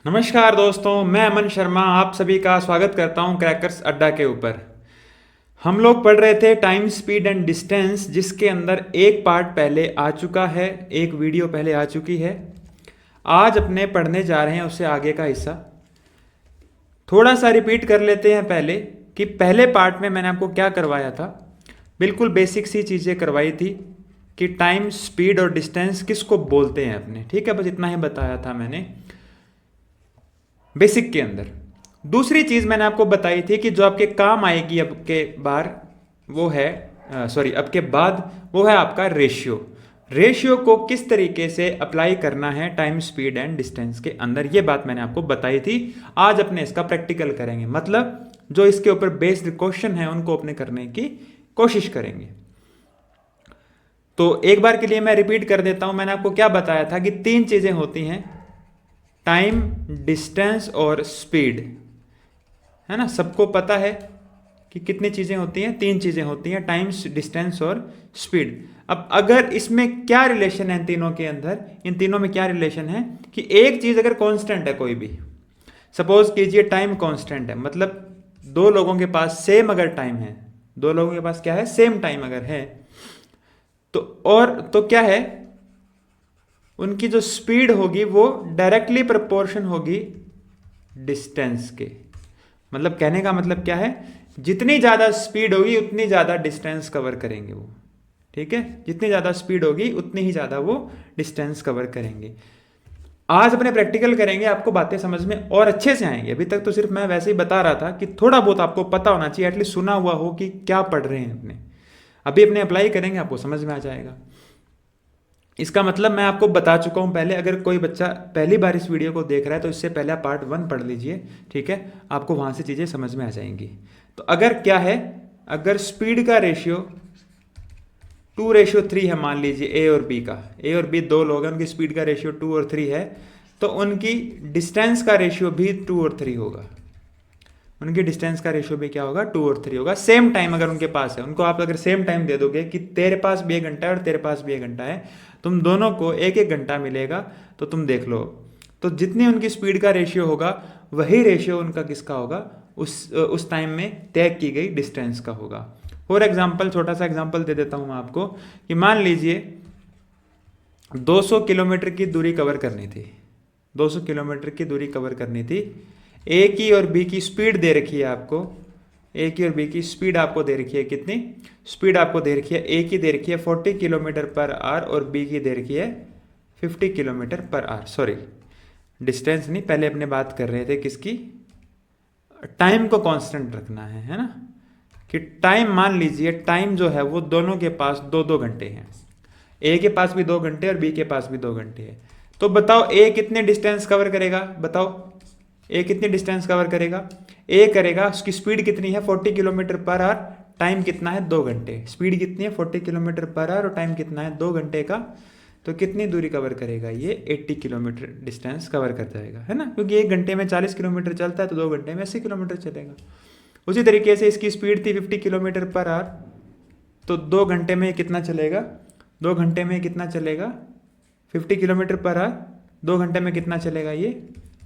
नमस्कार दोस्तों, मैं अमन शर्मा आप सभी का स्वागत करता हूं क्रैकर्स अड्डा के ऊपर। हम लोग पढ़ रहे थे टाइम, स्पीड एंड डिस्टेंस, जिसके अंदर एक पार्ट पहले आ चुका है, एक वीडियो पहले आ चुकी है। आज अपने पढ़ने जा रहे हैं उससे आगे का हिस्सा। थोड़ा सा रिपीट कर लेते हैं पहले कि पहले पार्ट में मैंने आपको क्या करवाया था। बिल्कुल बेसिक सी चीज़ें करवाई थी कि टाइम, स्पीड और डिस्टेंस किसको बोलते हैं अपने, ठीक है। बस इतना ही बताया था मैंने बेसिक के अंदर। दूसरी चीज मैंने आपको बताई थी कि जो आपके काम आएगी अब के बार वो है अब के बाद वो है आपका रेशियो। रेशियो को किस तरीके से अप्लाई करना है टाइम, स्पीड एंड डिस्टेंस के अंदर, ये बात मैंने आपको बताई थी। आज अपने इसका प्रैक्टिकल करेंगे, मतलब जो इसके ऊपर बेस्ड क्वेश्चन है उनको अपने करने की कोशिश करेंगे। तो एक बार के लिए मैं रिपीट कर देता हूं, मैंने आपको क्या बताया था कि तीन चीजें होती हैं, टाइम, डिस्टेंस और स्पीड, है ना। सबको पता है कि कितनी चीजें होती हैं, तीन चीजें होती हैं, टाइम, डिस्टेंस और स्पीड। अब अगर इसमें क्या रिलेशन है इन तीनों के अंदर, इन तीनों में क्या रिलेशन है कि एक चीज अगर कांस्टेंट है, कोई भी सपोज कीजिए टाइम कांस्टेंट है, मतलब दो लोगों के पास सेम अगर टाइम है, दो लोगों के पास क्या है, सेम टाइम अगर है, तो और तो क्या है, उनकी जो स्पीड होगी वो डायरेक्टली प्रोपोर्शन होगी डिस्टेंस के। मतलब कहने का मतलब क्या है, जितनी ज्यादा स्पीड होगी उतनी ज्यादा डिस्टेंस कवर करेंगे वो, ठीक है। जितनी ज्यादा स्पीड होगी उतनी ही ज्यादा वो डिस्टेंस कवर करेंगे। आज अपने प्रैक्टिकल करेंगे, आपको बातें समझ में और अच्छे से आएंगे। अभी तक तो सिर्फ मैं वैसे ही बता रहा था कि थोड़ा बहुत आपको पता होना चाहिए, एटलीस्ट सुना हुआ हो कि क्या पढ़ रहे हैं अपने। अभी अपने अप्लाई करेंगे, आपको समझ में आ जाएगा। इसका मतलब मैं आपको बता चुका हूं पहले। अगर कोई बच्चा पहली बार इस वीडियो को देख रहा है तो इससे पहले आप पार्ट 1 पढ़ लीजिए, ठीक है। आपको वहां से चीजें समझ में आ जाएंगी। तो अगर क्या है, अगर स्पीड का रेशियो 2:3 है, मान लीजिए ए और बी का, ए और बी दो लोग हैं, उनकी स्पीड का रेशियो 2 और 3 है, तो उनकी डिस्टेंस का रेशियो भी 2 और 3 होगा। उनकी डिस्टेंस का रेशियो भी क्या होगा, 2 और 3 होगा। सेम टाइम अगर उनके पास है, उनको आप अगर सेम टाइम दे दोगे कि तेरे पास भी 1 घंटा है और तेरे पास भी 1 घंटा है, तुम दोनों को 1-1 घंटा मिलेगा, तो तुम देख लो, तो जितनी उनकी स्पीड का रेशियो होगा वही रेशियो उनका किसका होगा, उस टाइम में तय की गई डिस्टेंस का होगा। फॉर एग्जाम्पल, छोटा सा एग्जाम्पल दे देता हूं मैं आपको कि मान लीजिए 200 किलोमीटर की दूरी कवर करनी थी, 200 किलोमीटर की दूरी कवर करनी थी। ए की और बी की स्पीड दे रखी है आपको, ए की और बी की स्पीड आपको दे रखी है, कितनी स्पीड आपको दे रखी है, ए की दे रखी है 40 किलोमीटर पर आवर और बी की दे रखी है 50 kilometre per our. Sorry, distance नहीं, पहले अपने बात कर रहे थे किसकी, टाइम को कांस्टेंट रखना है ना। कि टाइम, मान लीजिए टाइम जो है वो दोनों के पास 2-2 घंटे हैं, ए के पास भी 2 घंटे और बी के पास भी 2 घंटे है। तो बताओ ए कितने डिस्टेंस कवर करेगा, बताओ ए कितनी डिस्टेंस कवर करेगा। ए करेगा, उसकी स्पीड कितनी है 40 किलोमीटर पर आवर, टाइम कितना है 2 घंटे, स्पीड कितनी है 40 किलोमीटर पर आवर और टाइम कितना है 2 घंटे का। तो कितनी दूरी कवर करेगा ये, 80 किलोमीटर डिस्टेंस कवर कर जाएगा, है ना, क्योंकि 1 घंटे में 40 किलोमीटर चलता है तो 2 घंटे में 80 किलोमीटर चलेगा। उसी तरीके से इसकी स्पीड थी 50 किलोमीटर पर आवर, तो 2 घंटे में कितना चलेगा, 2 घंटे में कितना चलेगा 50 किलोमीटर पर आवर, 2 घंटे में कितना चलेगा ये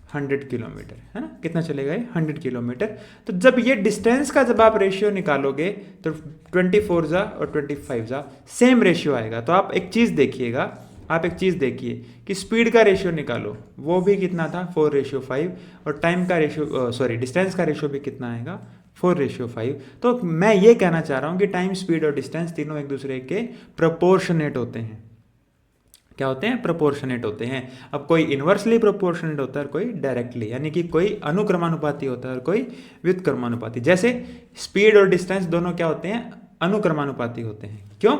100 किलोमीटर, है ना। कितना चलेगा ये 100 किलोमीटर। तो जब ये डिस्टेंस का जब आप रेशियो निकालोगे तो 24 जा और 25 जा सेम रेशियो आएगा। तो आप एक चीज़ देखिएगा, आप एक चीज़ देखिए कि स्पीड का रेशियो निकालो, वो भी कितना था 4:5, और टाइम का रेशियो, सॉरी डिस्टेंस का रेशियो भी कितना आएगा 4:5। तो मैं ये कहना चाह रहा हूँ कि टाइम, स्पीड और डिस्टेंस तीनों एक दूसरे के प्रोपोर्शनेट होते हैं। क्या होते हैं, प्रोपोर्शनेट होते हैं। अब कोई इन्वर्सली प्रोपोर्शनेट होता है और कोई डायरेक्टली, यानी कि कोई अनुक्रमानुपाती होता है और कोई व्युत्क्रमानुपाती। जैसे स्पीड और डिस्टेंस दोनों क्या होते हैं, अनुक्रमानुपाती होते हैं। क्यों,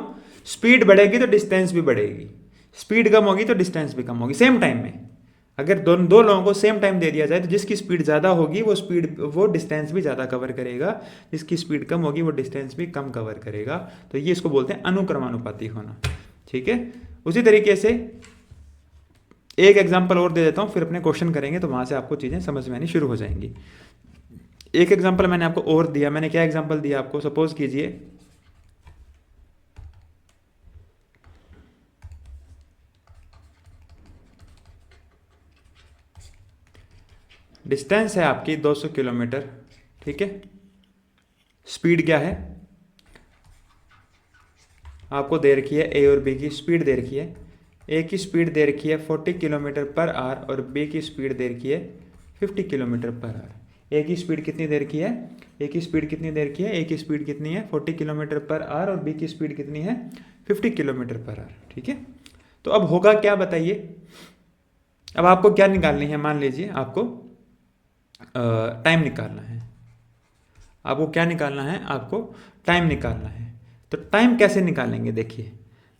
स्पीड बढ़ेगी तो डिस्टेंस भी बढ़ेगी, स्पीड कम होगी तो डिस्टेंस भी कम होगी सेम टाइम में। अगर दो लोगों को सेम टाइम दे दिया जाए तो जिसकी स्पीड ज़्यादा होगी वो डिस्टेंस भी ज़्यादा कवर करेगा, जिसकी स्पीड कम होगी वो डिस्टेंस भी कम कवर करेगा। तो ये इसको बोलते हैं अनुक्रमानुपाती होना, ठीक है। उसी तरीके से एक एग्जांपल और दे देता हूं, फिर अपने क्वेश्चन करेंगे तो वहां से आपको चीजें समझ में आनी शुरू हो जाएंगी। एक एग्जांपल मैंने आपको और दिया, मैंने क्या एग्जांपल दिया आपको, सपोज कीजिए डिस्टेंस है आपकी 200 किलोमीटर, ठीक है। स्पीड क्या है आपको दे रखी है, ए और बी की स्पीड दे रखी है। ए की स्पीड दे रखी है 40 किलोमीटर पर आवर और बी की स्पीड दे रखी है 50 किलोमीटर पर आवर। ए की स्पीड कितनी दे रखी है, ए की स्पीड कितनी दे रखी है, ए की स्पीड कितनी है 40 किलोमीटर पर आवर और बी की स्पीड कितनी है 50 किलोमीटर पर आवर, ठीक है। तो अब होगा क्या बताइए, अब आपको क्या निकालनी है, मान लीजिए आपको टाइम निकालना है, आपको क्या निकालना है, आपको टाइम निकालना है। तो टाइम कैसे निकालेंगे, देखिए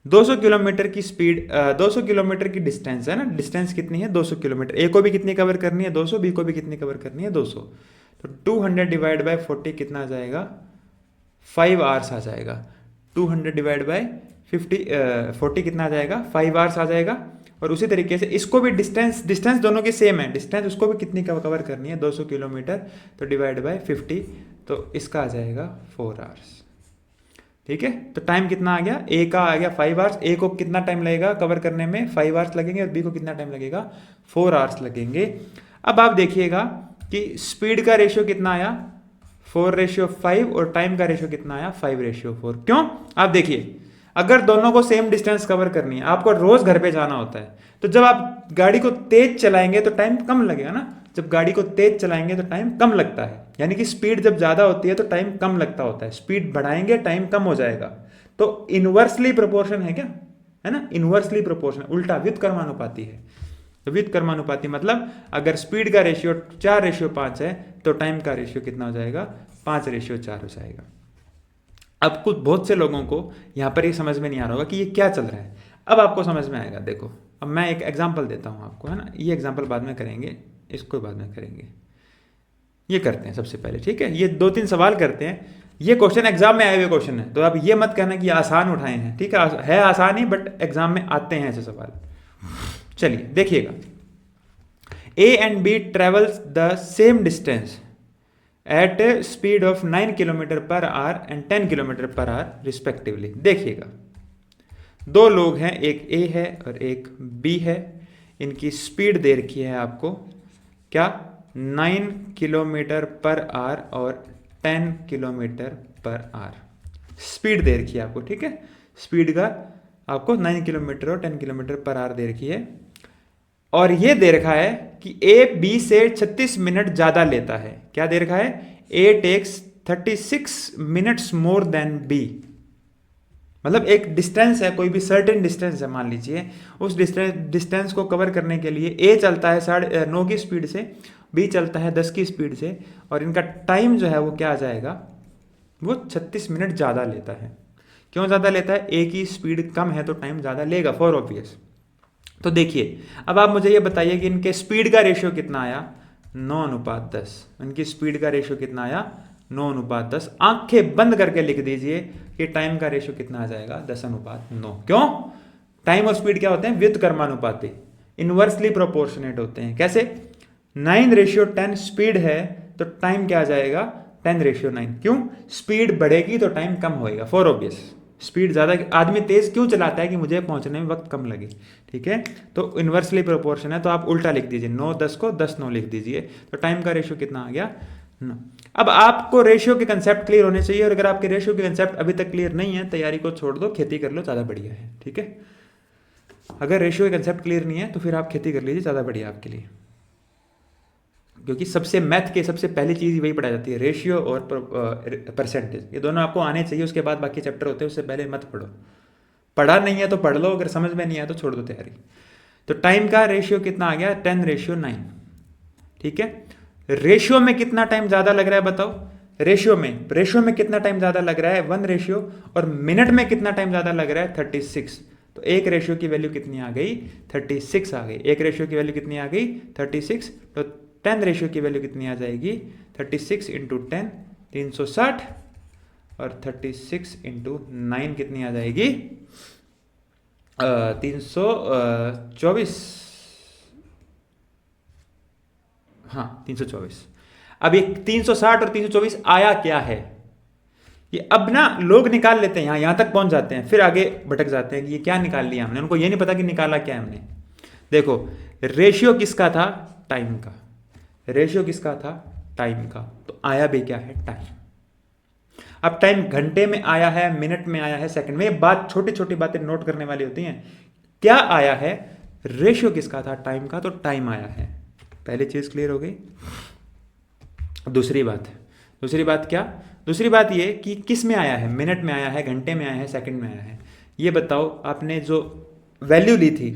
200 किलोमीटर की स्पीड, 200 किलोमीटर की डिस्टेंस है ना, डिस्टेंस कितनी है 200 किलोमीटर, ए को भी कितनी कवर करनी है 200, बी को भी कितनी कवर करनी है 200। तो 200 डिवाइड बाय 40 कितना आ जाएगा 5 आवर्स आ जाएगा। 200 डिवाइड बाय 40 कितना आ जाएगा 5 आवर्स आ जाएगा। और उसी तरीके से इसको भी डिस्टेंस दोनों की सेम है, डिस्टेंस उसको भी कितनी कवर करनी है 200 किलोमीटर, तो डिवाइड बाय 50, तो इसका आ जाएगा 4 आवर्स, ठीक है। तो टाइम कितना आ गया, ए का आ गया 5 आवर्स, ए को कितना टाइम लगेगा कवर करने में 5 आवर्स लगेंगे और बी को कितना टाइम लगेगा 4 आवर्स लगेंगे। अब आप देखिएगा कि स्पीड का रेशियो कितना आया 4:5 और टाइम का रेशियो कितना आया 5:4। क्यों, आप देखिए अगर दोनों को सेम डिस्टेंस कवर करनी है, आपको रोज घर पे जाना होता है, तो जब आप गाड़ी को तेज चलाएंगे तो टाइम कम लगेगा ना, जब गाड़ी को तेज चलाएंगे तो टाइम कम लगता है, यानी कि स्पीड जब ज्यादा होती है तो टाइम कम लगता होता है, स्पीड बढ़ाएंगे टाइम कम हो जाएगा। तो इनवर्सली प्रोपोर्शन है क्या, है ना, इनवर्सली प्रोपोर्शन, उल्टा व्युत्क्रमानुपाती है। तो व्युत्क्रमानुपाती मतलब अगर स्पीड का रेशियो 4:5 है तो टाइम का रेशियो कितना हो जाएगा 5:4 हो जाएगा। अब कुछ बहुत से लोगों को यहाँ पर ये समझ में नहीं आ रहा होगा कि ये क्या चल रहा है, अब आपको समझ में आएगा। देखो अब मैं एक एग्जांपल देता हूँ आपको, है ना, ये एग्जांपल बाद में करेंगे, इसको बाद में करेंगे, ये करते हैं सबसे पहले, ठीक है। ये 2-3 सवाल करते हैं, ये क्वेश्चन एग्जाम में आए हुए क्वेश्चन है, तो आप ये मत कहना कि आसान उठाए हैं, ठीक है आसान ही, बट एग्जाम में आते हैं ऐसे सवाल। चलिए देखिएगा, A and B travels the same distance at speed of 9 kilometre per hour and 10 kilometre per hour respectively. देखिएगा दो लोग हैं, एक ए है और एक बी है, इनकी स्पीड दे रखी है आपको क्या 9 किलोमीटर पर आवर और 10 किलोमीटर पर आवर स्पीड दे रखी है आपको, ठीक है। स्पीड का आपको 9 किलोमीटर और 10 किलोमीटर पर आवर दे रखी है, और ये दे रखा है कि ए बी से 36 मिनट ज्यादा लेता है। क्या दे रखा है, A takes 36 minutes more than B. मतलब एक डिस्टेंस है, कोई भी सर्टेन डिस्टेंस है मान लीजिए, उस डिस्टेंस को कवर करने के लिए ए चलता है 9.5 की स्पीड से, बी चलता है 10 की स्पीड से, और इनका टाइम जो है वो क्या आ जाएगा, वो 36 मिनट ज़्यादा लेता है। क्यों ज़्यादा लेता है, ए की स्पीड कम है तो टाइम ज़्यादा लेगा, फॉर ऑब्वियस। तो देखिए अब आप मुझे ये बताइए कि इनके स्पीड का रेशियो कितना आया 9:10। इनकी स्पीड का रेशियो कितना आया 9:10। आंखें बंद करके लिख दीजिए कि टाइम का रेशियो कितना आ जाएगा 10:9। क्यों, टाइम और स्पीड क्या होते हैं, व्युत्क्रमानुपाती, इनवर्सली प्रोपोर्शनेट होते हैं। कैसे, 9:10 स्पीड है तो टाइम क्या आ जाएगा 10:9। क्यों, स्पीड बढ़ेगी तो टाइम कम होएगा, फॉर ऑब्वियस। स्पीड ज़्यादा, आदमी तेज क्यों चलाता है कि मुझे पहुंचने में वक्त कम लगे, ठीक है। तो इनवर्सली प्रोपोर्शन है, तो आप उल्टा लिख दीजिए, 9:10 को 10:9 लिख दीजिए, तो टाइम का रेशियो कितना आ गया 9। अब आपको रेशियो के कंसेप्ट क्लियर होने चाहिए, और अगर आपके रेशियो के कंसेप्ट अभी तक क्लियर नहीं है, तैयारी को छोड़ दो, खेती कर लो, ज़्यादा बढ़िया है, ठीक है। अगर रेशियो के कंसेप्ट क्लियर नहीं है तो फिर आप खेती कर लीजिए, ज़्यादा बढ़िया आपके लिए, क्योंकि सबसे मैथ के सबसे पहली चीज़ वही पढ़ाई जाती है, रेशियो और परसेंटेज, ये दोनों आपको आने चाहिए, उसके बाद बाकी चैप्टर होते हैं, उससे पहले मत पढ़ो। पढ़ा नहीं है तो पढ़ लो, अगर समझ में नहीं आया तो छोड़ दो तैयारी। तो टाइम का रेशियो कितना आ गया 10:9, ठीक है। रेशियो में कितना टाइम ज़्यादा लग रहा है बताओ, रेशियो में कितना टाइम ज़्यादा लग रहा है 1 रेशियो, और मिनट में कितना टाइम ज़्यादा लग रहा है 36। तो एक रेशियो की वैल्यू कितनी आ गई 36 आ गई, एक रेशियो की वैल्यू कितनी आ गई 36। तो 10 रेशियो की वैल्यू कितनी आ जाएगी 36 × 10 360, और 36 × 9 कितनी आ जाएगी 324, हाँ 324। अब ये 360 और 324 आया क्या है, ये अब ना लोग निकाल लेते हैं, यहाँ तक पहुंच जाते हैं, फिर आगे भटक जाते हैं कि ये क्या निकाल लिया हमने, उनको ये नहीं पता कि निकाला क्या हमने। देखो रेशियो किसका था, टाइम का, रेशियो किसका था? टाइम का। तो आया भी क्या है? टाइम। अब टाइम घंटे में आया है, मिनट में आया है, सेकंड में, ये बात छोटी छोटी बातें नोट करने वाली होती हैं। क्या आया है? रेशियो किसका था? टाइम का। तो टाइम आया है। पहली चीज क्लियर हो गई। दूसरी बात क्या? दूसरी बात ये कि किस में आया है? मिनट में आया है, घंटे में आया है, सेकंड में आया है। ये बताओ, आपने जो वैल्यू ली थी,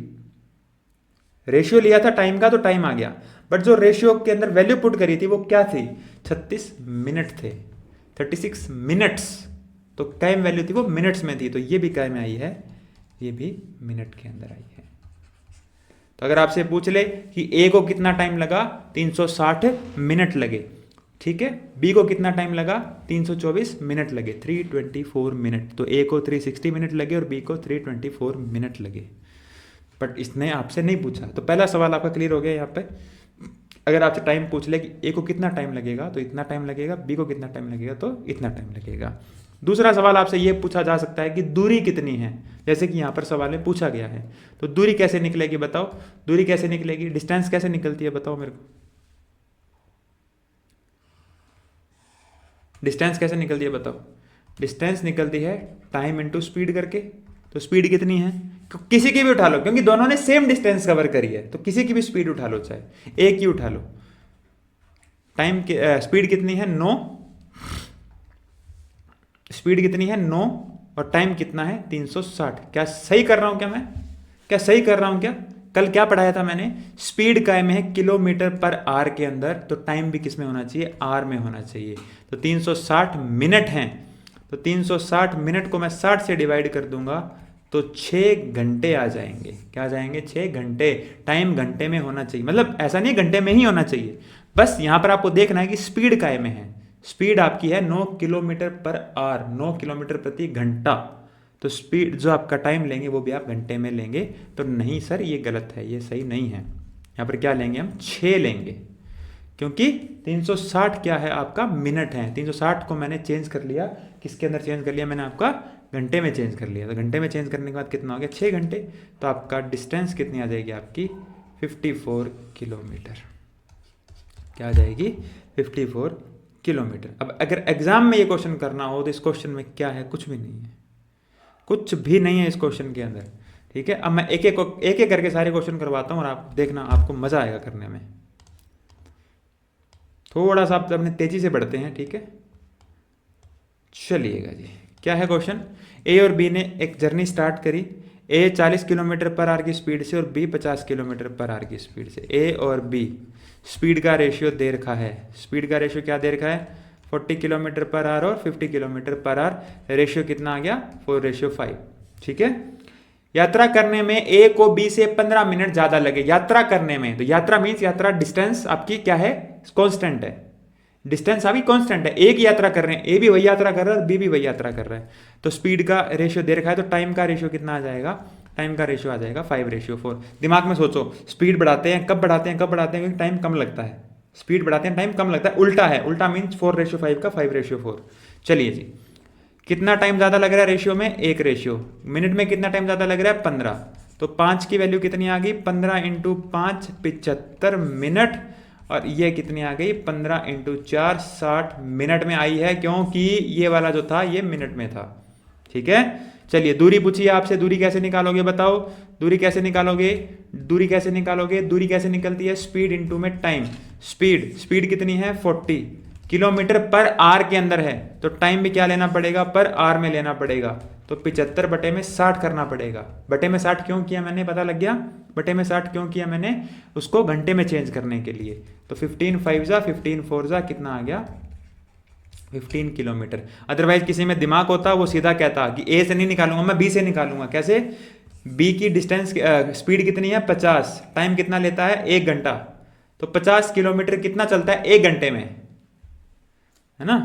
रेशियो लिया था टाइम का तो टाइम आ गया, बट जो रेशियो के अंदर वैल्यू पुट करी थी वो क्या थी? 36 मिनट थे, 36 मिनट्स। तो टाइम वैल्यू थी वो मिनट्स में थी, तो ये भी क्या में आई है? ये भी मिनट के अंदर आई है। तो अगर आपसे पूछ ले कि ए को कितना टाइम लगा, 360 मिनट लगे, ठीक है। बी को कितना टाइम लगा? 324 मिनट लगे, 324 मिनट। तो ए को 360 मिनट लगे और बी को 324 मिनट लगे। बट इसने आपसे नहीं पूछा। तो पहला सवाल आपका क्लियर हो गया यहाँ पे। अगर आपसे टाइम पूछ ले कि ए को कितना टाइम लगेगा तो इतना टाइम लगेगा, बी को कितना टाइम लगेगा तो इतना टाइम लगेगा। दूसरा सवाल आपसे ये पूछा जा सकता है कि दूरी कितनी है, जैसे कि यहाँ पर सवाल में पूछा गया है। तो दूरी कैसे निकलेगी बताओ? दूरी कैसे निकलेगी? डिस्टेंस कैसे निकलती है बताओ मेरे को? डिस्टेंस कैसे निकलती है बताओ? डिस्टेंस निकलती है टाइम इंटू स्पीड करके। तो स्पीड कितनी है? किसी की भी उठा लो, क्योंकि दोनों ने सेम डिस्टेंस कवर करी है, तो किसी की भी स्पीड उठा लो, चाहे एक ही उठा लो। टाइम की स्पीड कितनी है? 9। स्पीड कितनी है? 9। और टाइम कितना है? 360। क्या सही कर रहा हूं? क्या सही कर रहा हूं क्या? कल क्या पढ़ाया था मैंने? स्पीड काय में है किलोमीटर पर आर के अंदर, तो टाइम भी किस में होना चाहिए? आर में होना चाहिए। तो 360 मिनट हैं, तो 360 मिनट को मैं 60 से डिवाइड कर दूंगा तो 6 घंटे आ जाएंगे। क्या आ जाएंगे? 6 घंटे। टाइम घंटे में होना चाहिए, मतलब ऐसा नहीं घंटे में ही होना चाहिए, बस यहां पर आपको देखना है कि स्पीड काय में है। स्पीड आपकी है 9 किलोमीटर पर आर, 9 किलोमीटर प्रति घंटा। तो स्पीड जो आपका टाइम लेंगे वो भी आप घंटे में लेंगे। तो नहीं सर, ये गलत है, ये सही नहीं है। यहाँ पर क्या लेंगे हम? 6 लेंगे, क्योंकि 360 क्या है आपका? मिनट है। 360 को मैंने चेंज कर लिया, किसके अंदर चेंज कर लिया मैंने? आपका घंटे में चेंज कर लिया। तो घंटे में चेंज करने के बाद कितना हो गया? 6 घंटे। तो आपका डिस्टेंस कितनी आ जाएगी? आपकी 54 किलोमीटर। क्या आ जाएगी? 54 किलोमीटर। अब अगर एग्जाम में ये क्वेश्चन करना हो तो इस क्वेश्चन में क्या है? कुछ भी नहीं है, कुछ भी नहीं है इस क्वेश्चन के अंदर, ठीक है। अब मैं एक एक करके सारे क्वेश्चन करवाता हूँ और आप देखना, आपको मजा आएगा करने में। थोड़ा सा आप अपने तेजी से बढ़ते हैं, ठीक है। चलिएगा जी, क्या है क्वेश्चन? ए और बी ने एक जर्नी स्टार्ट करी। ए 40 किलोमीटर पर आवर की स्पीड से और बी 50 किलोमीटर पर आवर की स्पीड से। ए और बी स्पीड का रेशियो दे रखा है। स्पीड का रेशियो क्या दे रखा है? 40 किलोमीटर पर आवर और 50 किलोमीटर पर आवर। रेशियो कितना आ गया? 4:5, ठीक है। यात्रा करने में ए को बी से 15 मिनट ज्यादा लगे। यात्रा करने में, तो यात्रा मीन्स यात्रा डिस्टेंस आपकी क्या है? कांस्टेंट है। डिस्टेंस आपकी कांस्टेंट है। एक यात्रा कर रहे हैं, ए भी वही यात्रा कर रहा है और बी भी वही यात्रा कर रहा है। तो स्पीड का रेशियो दे रखा है, तो टाइम का रेशियो कितना आ जाएगा? टाइम का रेशियो आ जाएगा 5:4। दिमाग में सोचो, स्पीड बढ़ाते हैं कब बढ़ाते हैं? कब बढ़ाते हैं? क्योंकि टाइम कम लगता है। स्पीड बढ़ाते हैं, टाइम कम लगता है। उल्टा है, उल्टा मीन्स 4:5 का 5:4। चलिए जी, कितना टाइम ज्यादा लग रहा है रेशियो में? 1 रेशियो। मिनट में कितना टाइम ज्यादा लग रहा है? 15। तो 5 की वैल्यू कितनी आ गई? 15 × 5 75 मिनट। और ये कितनी आ गई? 15 × 4 60 मिनट में आई है, क्योंकि ये वाला जो था ये मिनट में था, ठीक है। चलिए, दूरी पूछिए आपसे, दूरी कैसे निकालोगे बताओ? दूरी कैसे निकालोगे? दूरी कैसे निकालोगे? दूरी कैसे निकलती है? स्पीड इंटू में टाइम। स्पीड कितनी है? 40 किलोमीटर पर आवर के अंदर है, तो टाइम भी क्या लेना पड़ेगा? पर आवर में लेना पड़ेगा। तो 75 बटे में 60 करना पड़ेगा। बटे में 60 क्यों किया मैंने? पता लग गया बटे में 60 क्यों किया मैंने? उसको घंटे में चेंज करने के लिए। तो 15 5 जा 15 4 जा कितना आ गया? 15 किलोमीटर। अदरवाइज किसी में दिमाग होता वो सीधा कहता कि ए से नहीं निकालूंगा मैं, बी से निकालूंगा। कैसे? बी की डिस्टेंस स्पीड कितनी है? 50। टाइम कितना लेता है? 1 घंटा। तो 50 किलोमीटर कितना चलता है 1 घंटे में, है ना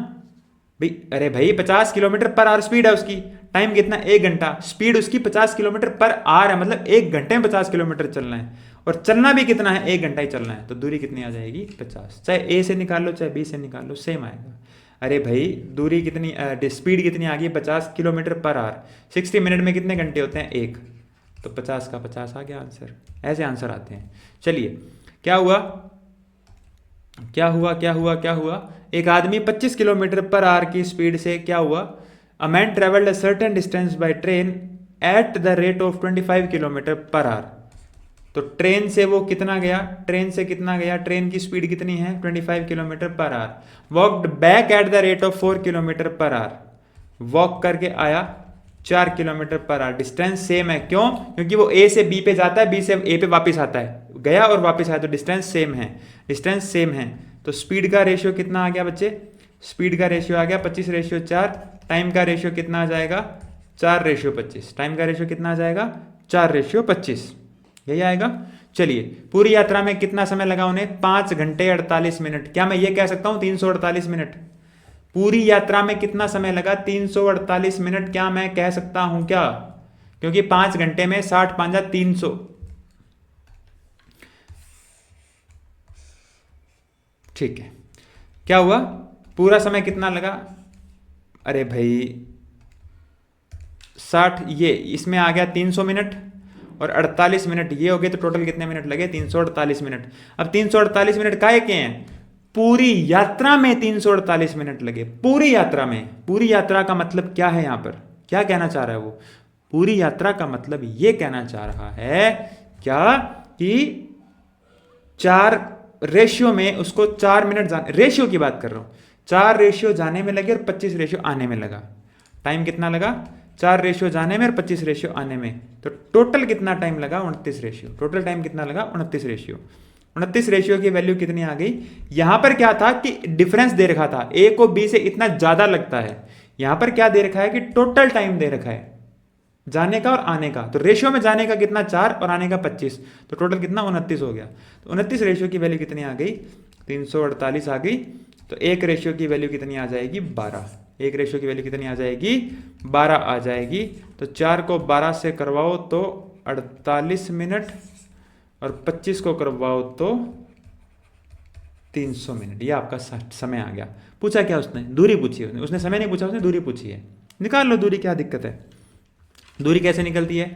भाई? अरे भाई 50 किलोमीटर पर आवर स्पीड है उसकी। टाइम कितना? 1 घंटा। स्पीड उसकी 50 किलोमीटर पर आवर है, मतलब 1 घंटे में 50 किलोमीटर चलना है। और चलना भी कितना है? 1 घंटा ही चलना है। तो दूरी कितनी आ जाएगी? 50। चाहे ए से निकाल लो चाहे बी से निकाल लो, सेम आएगा। अरे भाई दूरी कितनी, स्पीड कितनी आ गई? 50 किलोमीटर पर आवर। 60 मिनट में कितने घंटे होते हैं? 1। तो 50 का 50 आ गया आंसर। ऐसे आंसर आते हैं। चलिए, क्या हुआ? क्या हुआ क्या हुआ क्या हुआ, एक आदमी 25 किलोमीटर पर आवर की स्पीड से क्या हुआ, a man travelled a certain distance by train eight the rate of 25 kilometre per our. तो ट्रेन से वो कितना गया, ट्रेन से कितना गया, ट्रेन की स्पीड कितनी है 25 kilometre per our. Walked back at the rate of 4 kilometre per our, walk करके आया 4 kilometre per our. Distance same है, क्यों, क्योंकि वो ए से बी पे जाता है, बी से ए पे वापस आता है, गया और वापस आया, तो डिस्टेंस सेम है, डिस्टेंस सेम है। तो स्पीड का रेशियो कितना आ गया बच्चे, स्पीड का रेशियो आ गया 25/4। टाइम का रेशियो कितना आ जाएगा 4/25। टाइम का रेशियो कितना आ जाएगा 4/25, यही आएगा। चलिए, पूरी यात्रा में कितना समय लगा उन्हें, 5 घंटे 48 मिनट। क्या मैं ये कह सकता हूं 348 मिनट? पूरी यात्रा में कितना समय लगा 348 मिनट, क्या मैं कह सकता हूं क्या? क्योंकि 5 घंटे में 60 पांजा 300। ठीक है, क्या हुआ, पूरा समय कितना लगा, अरे भाई 60, ये इसमें आ गया 300 मिनट और 48 मिनट ये हो गए, तो टोटल कितने मिनट लगे 348 मिनट। अब 348 मिनट काहे के हैं, पूरी यात्रा में 348 मिनट लगे, पूरी यात्रा में। पूरी यात्रा का मतलब क्या है, यहां पर क्या कहना चाह रहा है वो, पूरी यात्रा का मतलब ये कहना चाह रहा है क्या कि 4 रेशियो में उसको 4 मिनट जाने, रेशियो की बात कर रहा हूं, 4 रेशियो जाने में लगे और 25 रेशियो आने में लगा। टाइम कितना लगा 4 रेशियो जाने में और 25 रेशियो आने में, तो टोटल कितना टाइम लगा 29 रेशियो। टोटल टाइम कितना लगा 29 रेशियो। 29 रेशियो की वैल्यू कितनी आ गई, यहां पर क्या था कि डिफरेंस दे रखा था, ए को बी से इतना ज्यादा लगता है, यहां पर क्या दे रखा है कि टोटल टाइम दे रखा है जाने का और आने का। तो रेशियो में जाने का कितना 4 और आने का 25, तो टोटल कितना 29 हो गया। तो 29 रेशियो की वैल्यू कितनी आ गई 348 आ गई। तो एक रेशियो की वैल्यू कितनी आ जाएगी 12। एक रेशियो की वैल्यू कितनी आ जाएगी 12 आ जाएगी। तो 4 को 12 से करवाओ तो 48 मिनट और 25 को करवाओ तो 300 मिनट, ये आपका समय आ गया। पूछा क्या उसने, दूरी पूछी है उसने समय नहीं पूछा, उसने दूरी पूछी है। निकाल लो दूरी, क्या दिक्कत है। दूरी कैसे निकलती है,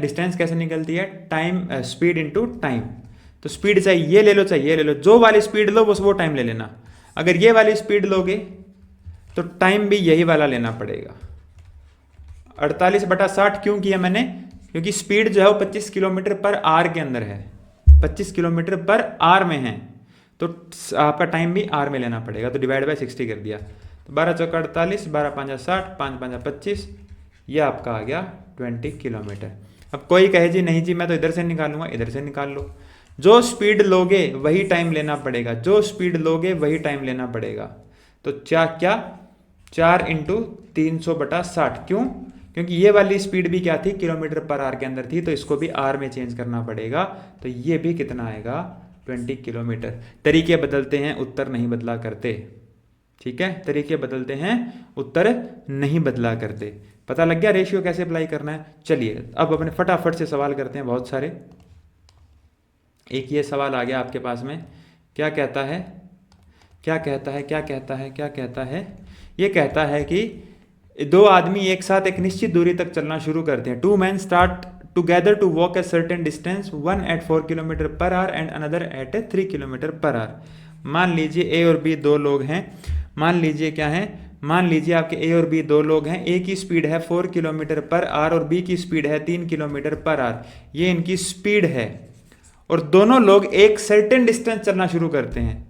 डिस्टेंस कैसे निकलती है, टाइम स्पीड इनटू टाइम। तो स्पीड चाहे ये ले लो चाहे ये ले लो, जो वाली स्पीड लो बस वो टाइम ले लेना। अगर ये वाली स्पीड लोगे तो टाइम भी यही वाला लेना पड़ेगा। 48/60 क्यों किया मैंने, क्योंकि स्पीड जो है वो 25 किलोमीटर पर आवर के अंदर है, 25 किलोमीटर पर आवर में है, तो आपका टाइम भी आवर में लेना पड़ेगा, तो डिवाइड बाय 60 कर दिया। तो 12 चौका 48, 12 पांजा 60, 5 पांजा 25, ये आपका आ गया 20 किलोमीटर। अब कोई कहे जी नहीं जी मैं तो इधर से निकालूंगा, इधर से निकाल लो। जो स्पीड लोगे वही टाइम लेना पड़ेगा, जो स्पीड लोगे वही टाइम लेना पड़ेगा। तो क्या क्या 4 इंटू 300/60, क्यों, क्योंकि ये वाली स्पीड भी क्या थी किलोमीटर पर आवर के अंदर थी, तो इसको भी आवर में चेंज करना पड़ेगा। तो ये भी कितना आएगा 20 किलोमीटर। तरीके बदलते हैं उत्तर नहीं बदला करते, ठीक है, तरीके बदलते हैं उत्तर नहीं बदला करते। पता लग गया रेशियो कैसे अप्लाई करना है। चलिए अब अपने फटाफट से सवाल करते हैं, बहुत सारे। एक ये सवाल आ गया आपके पास में, क्या कहता है क्या कहता है क्या कहता है क्या कहता है, ये कहता है कि 2 आदमी एक साथ एक निश्चित दूरी तक चलना शुरू करते हैं। 2 men start together to walk a certain distance, one at 4 kilometre per hour and another at 3 kilometre per hour. मान लीजिए ए और बी 2 लोग हैं, मान लीजिए क्या है, मान लीजिए आपके ए और बी 2 लोग हैं, ए की स्पीड है 4 किलोमीटर पर आवर और बी की स्पीड है 3 किलोमीटर पर आवर। ये इनकी स्पीड है और दोनों लोग एक सर्टेन डिस्टेंस चलना शुरू करते हैं।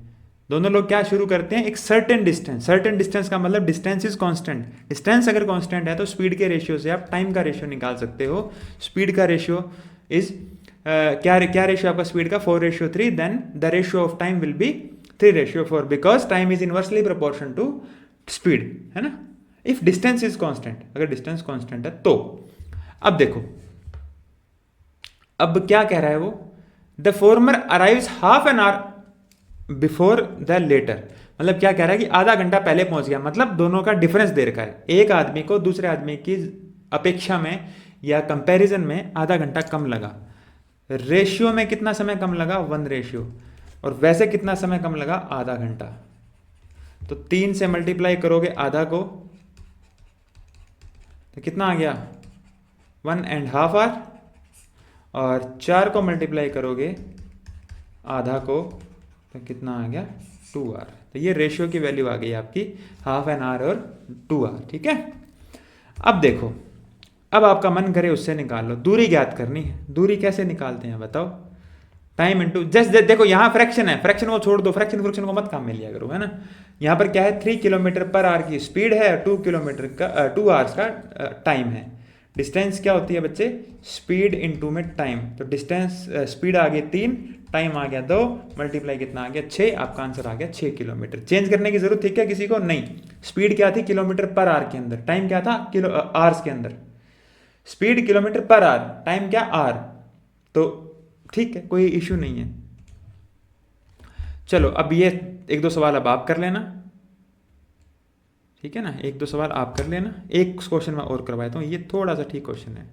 दोनों लोग क्या शुरू करते हैं, एक सर्टेन डिस्टेंस। सर्टेन डिस्टेंस का मतलब डिस्टेंस इज कांस्टेंट। डिस्टेंस अगर कांस्टेंट है तो स्पीड के रेशियो से आप टाइम का रेशियो निकाल सकते हो। स्पीड का रेशियो इज क्या रेशियो आपका स्पीड का 4/3, then the ratio of time will be 3/4 because time is inversely proportion to speed, है ना। इफ डिस्टेंस इज कांस्टेंट, अगर डिस्टेंस कांस्टेंट है तो। अब देखो अब क्या कह रहा है वो, the former arrives half an hour before the latter. मतलब क्या कह रहा है कि आधा घंटा पहले पहुंच गया, मतलब दोनों का डिफरेंस दे रखा है। एक आदमी को दूसरे आदमी की अपेक्षा में या कंपैरिजन में आधा घंटा कम लगा। रेशियो में कितना समय कम लगा 1 रेशियो, और वैसे कितना समय कम लगा आधा घंटा। तो 3 से मल्टीप्लाई करोगे आधा को तो कितना आ गया 1.5 आवर, और 4 को मल्टीप्लाई करोगे आधा को तो कितना आ गया 2r। तो ये रेशियो की वैल्यू आ गई आपकी हाफ एन आवर और 2r। ठीक है, अब देखो, अब आपका मन करे उससे निकाल लो, दूरी ज्ञात करनी है। दूरी कैसे निकालते हैं बताओ? टाइम इंटू जस्ट देखो यहाँ फ्रैक्शन है, फ्रैक्शन को छोड़ दो, फ्रैक्शन को मत काम में लिया करो, है ना। यहाँ पर क्या है 3 किलोमीटर पर आवर की स्पीड है, 2 किलोमीटर का 2 आवर्स का टाइम है। डिस्टेंस क्या होती है बच्चे? स्पीड इनटू में टाइम। तो डिस्टेंस स्पीड आ गई 3, टाइम आ गया 2, मल्टीप्लाई कितना आ गया 6, आपका आंसर आ गया 6 किलोमीटर। चेंज करने की जरूरत थी क्या किसी को? नहीं। स्पीड क्या थी? किलोमीटर पर आवर के अंदर, टाइम क्या था? किलो आवर्स के अंदर। Speed kilometre per our, time क्या? आर। तो ठीक है, कोई इश्यू नहीं है। चलो अब ये 1-2 सवाल अब आप कर लेना, ठीक है ना। 1-2 सवाल आप कर लेना, एक क्वेश्चन मैं और करवाता हूँ, ये थोड़ा सा ठीक क्वेश्चन है,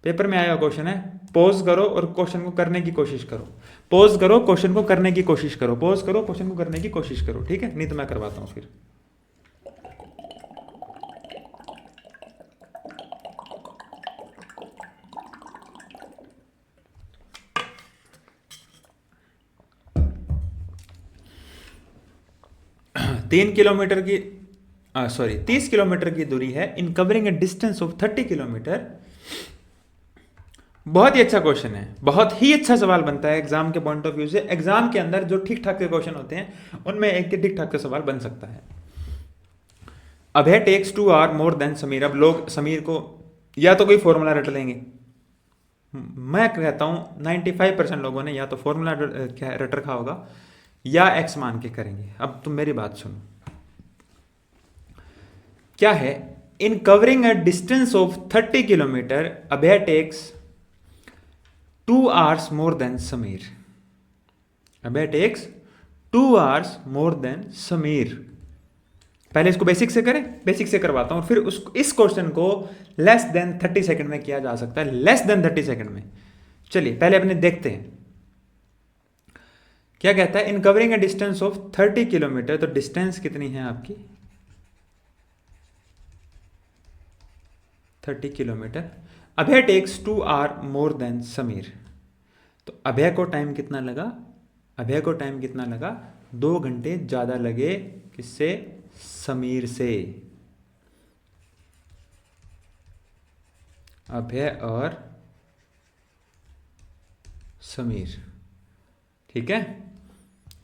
पेपर में आया हुआ क्वेश्चन है। पॉज करो और क्वेश्चन को करने की कोशिश करो। पॉज करो, क्वेश्चन को करने की कोशिश करो। पॉज करो, क्वेश्चन को करने की कोशिश करो, ठीक है, नहीं तो मैं करवाता हूँ फिर। तीन किलोमीटर की 30 किलोमीटर की दूरी है in covering A distance of 30 kilometre. बहुत ही अच्छा क्वेश्चन है, बहुत ही अच्छा सवाल बनता है एग्जाम के पॉइंट ऑफ व्यू से। एग्जाम के अंदर जो ठीक ठाक के क्वेश्चन होते हैं उनमें एक ठीक ठाक का सवाल बन सकता है। Abhay takes 2 hour more than Sameer. अब लोग समीर को या तो कोई फॉर्मूला रट लेंगे, मैं कहता हूं 95% लोगों ने या तो फॉर्मूला रट रखा होगा या एक्स मान के करेंगे। अब तुम मेरी बात सुनो, क्या है? In covering a distance of 30 kilometre Abhay takes 2 hours more than Sameer. Abhay takes 2 hours more than Sameer. पहले इसको बेसिक से करें, बेसिक से करवाता हूं, फिर इस क्वेश्चन को लेस देन 30 सेकंड में किया जा सकता है, लेस देन 30 सेकंड में। चलिए पहले अपने देखते हैं क्या कहता है। In covering a distance of 30 kilometre, तो डिस्टेंस कितनी है आपकी? 30 kilometre. Abhay takes 2 hour more than Sameer. तो अभय को टाइम कितना लगा? अभय को टाइम कितना लगा? 2 घंटे ज्यादा लगे। किससे? समीर से। अभय और समीर, ठीक है।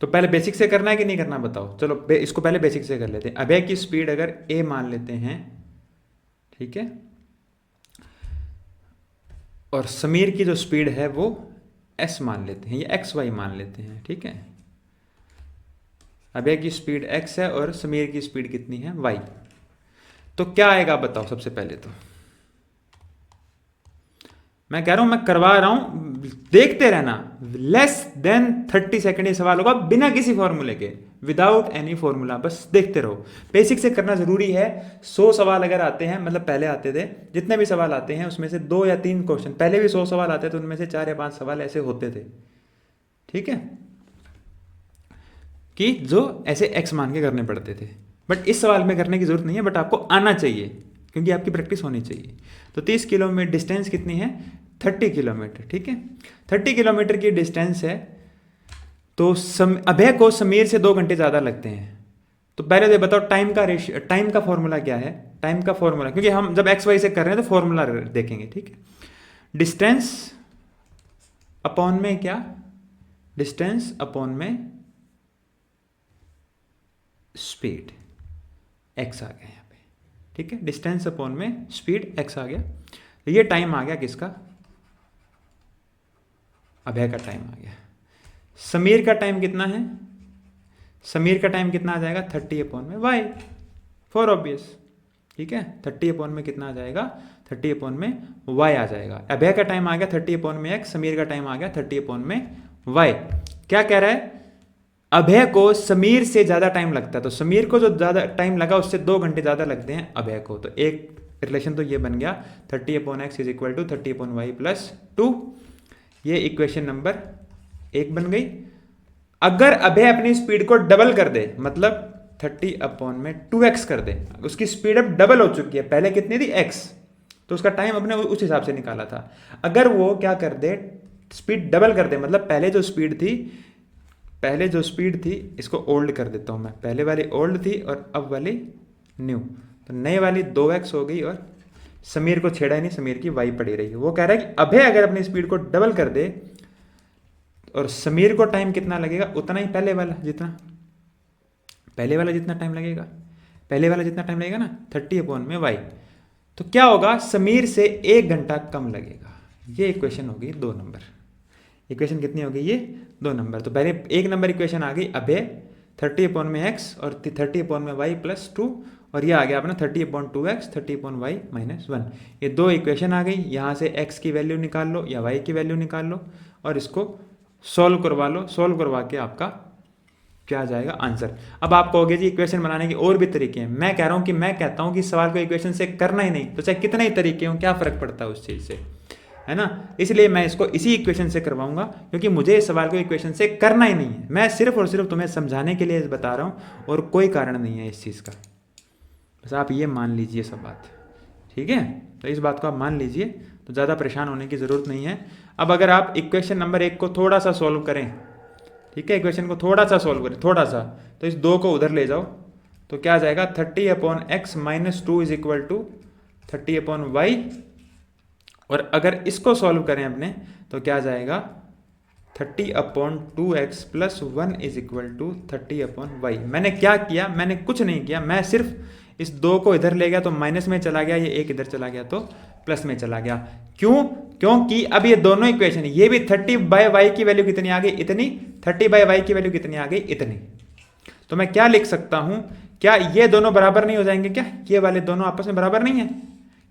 तो पहले बेसिक से करना है कि नहीं करना बताओ? चलो इसको पहले बेसिक से कर लेते हैं। अभय की स्पीड अगर a मान लेते हैं, ठीक है, और समीर की जो स्पीड है वो s मान लेते हैं, ये xy मान लेते हैं, ठीक है। अभय की स्पीड x है और समीर की स्पीड कितनी है? y। तो क्या आएगा बताओ? सबसे पहले तो मैं कह रहा हूं, मैं करवा रहा हूं, देखते रहना। लेस देन 30 सेकंड ये सवाल होगा बिना किसी फॉर्मूले के, विदाउट एनी फॉर्मूला, बस देखते रहो। बेसिक से करना जरूरी है। 100 सवाल अगर आते हैं, मतलब पहले आते थे, जितने भी सवाल आते हैं उसमें से 2 या 3 क्वेश्चन, पहले भी 100 सवाल आते थे उनमें से 4 या 5 सवाल ऐसे होते थे, ठीक है, कि जो ऐसे एक्स मान के करने पड़ते थे। बट इस सवाल में करने की जरूरत नहीं है, बट आपको आना चाहिए क्योंकि आपकी प्रैक्टिस होनी चाहिए। तो 30 किलोमीटर डिस्टेंस कितनी है? 30 किलोमीटर, ठीक है। 30 किलोमीटर की डिस्टेंस है, तो अभय को समीर से 2 घंटे ज़्यादा लगते हैं। तो पहले तो बताओ टाइम का रेशियो, टाइम का फॉर्मूला क्या है? टाइम का फॉर्मूला, क्योंकि हम जब एक्स वाई से कर रहे हैं तो फॉर्मूला देखेंगे, ठीक है। डिस्टेंस अपॉन में क्या? डिस्टेंस अपॉन में स्पीड, एक्स आ गया यहाँ पे, ठीक है। डिस्टेंस अपॉन में स्पीड एक्स आ गया। तो ये टाइम आ गया किसका? अभय का टाइम आ गया। समीर का टाइम कितना है? समीर का टाइम कितना आ जाएगा? 30 अपॉन में वाई, फॉर ऑब्वियस, ठीक है। 30 अपॉन में कितना आ जाएगा? 30 अपॉन में वाई आ जाएगा। अभय का टाइम आ गया 30 अपॉन में एक्स, समीर का टाइम आ गया 30 अपॉन में वाई। क्या कह रहा है? अभय को समीर से ज्यादा टाइम लगता है, तो समीर को जो ज्यादा टाइम लगा उससे 2 घंटे ज्यादा लगते हैं अभय को। तो एक रिलेशन तो ये बन गया, 30 upon x is equal to 30 upon y plus 2। ये इक्वेशन नंबर 1 बन गई। अगर अभय अपनी स्पीड को डबल कर दे, मतलब 30 अपॉन में 2x कर दे, उसकी स्पीड अब डबल हो चुकी है, पहले कितनी थी? x, तो उसका टाइम अपने उस हिसाब से निकाला था। अगर वो क्या कर दे, स्पीड डबल कर दे, मतलब पहले जो स्पीड थी पहले जो स्पीड थी इसको ओल्ड कर देता हूँ मैं, पहले वाली ओल्ड थी और अब वाली न्यू, तो नए वाली 2x हो गई और समीर को छेड़ा ही नहीं, समीर की वाई पड़ी रही है। वो कह रहा है कि अभय अगर अपनी स्पीड को डबल कर दे और समीर को टाइम कितना लगेगा, उतना ही पहले वाला जितना टाइम लगेगा, पहले वाला जितना टाइम लगेगा ना 30/y, तो क्या होगा, समीर से 1 घंटा कम लगेगा। ये इक्वेशन होगी 2 नंबर। इक्वेशन कितनी होगी ये, 2 नंबर। तो पहले 1 नंबर इक्वेशन आ गई अभय 30/x और 30/y प्लस 2, और ये आ गया अपना 30/2x 30/y माइनस 1। ये 2 इक्वेशन आ गई। यहाँ से x की वैल्यू निकाल लो या y की वैल्यू निकाल लो और इसको सॉल्व करवा लो। सॉल्व करवा के आपका क्या आ जाएगा, आंसर। अब आप कहोगे जी इक्वेशन बनाने के और भी तरीके हैं। मैं कह रहा हूँ कि मैं कहता हूँ कि सवाल को इक्वेशन से करना ही नहीं, तो चाहे कितने ही तरीके हों, क्या फर्क पड़ता है उस चीज़ से, है ना। इसलिए मैं इसको इसी इक्वेशन से करवाऊंगा, क्योंकि मुझे इस सवाल को इक्वेशन से करना ही नहीं है। मैं सिर्फ और सिर्फ तुम्हें समझाने के लिए बता रहा हूँ और कोई कारण नहीं है इस चीज़ का। बस आप ये मान लीजिए सब बात, ठीक है। तो इस बात को आप मान लीजिए, तो ज़्यादा परेशान होने की ज़रूरत नहीं है। अब अगर आप इक्वेशन नंबर 1 को थोड़ा सा सॉल्व करें, ठीक है, इक्वेशन को थोड़ा सा सॉल्व करें, थोड़ा सा, तो इस 2 को उधर ले जाओ, तो क्या आ जाएगा 30/x minus 2 is equal to 30/y। और अगर इसको सॉल्व करें अपने, तो क्या आ जाएगा 30/2x plus 1 is equal to 30/y। मैंने क्या किया, मैंने कुछ नहीं किया, मैं सिर्फ इस 2 को इधर ले गया तो माइनस में चला गया, ये 1 इधर चला गया तो प्लस में चला गया। क्यों, क्योंकि अब ये दोनों इक्वेशन, ये भी 30/y की वैल्यू कितनी आ गई, इतनी, 30/y की वैल्यू कितनी आ गई, इतनी। तो मैं क्या लिख सकता हूं, क्या ये दोनों बराबर नहीं हो जाएंगे, क्या ये वाले दोनों आपस में बराबर नहीं है,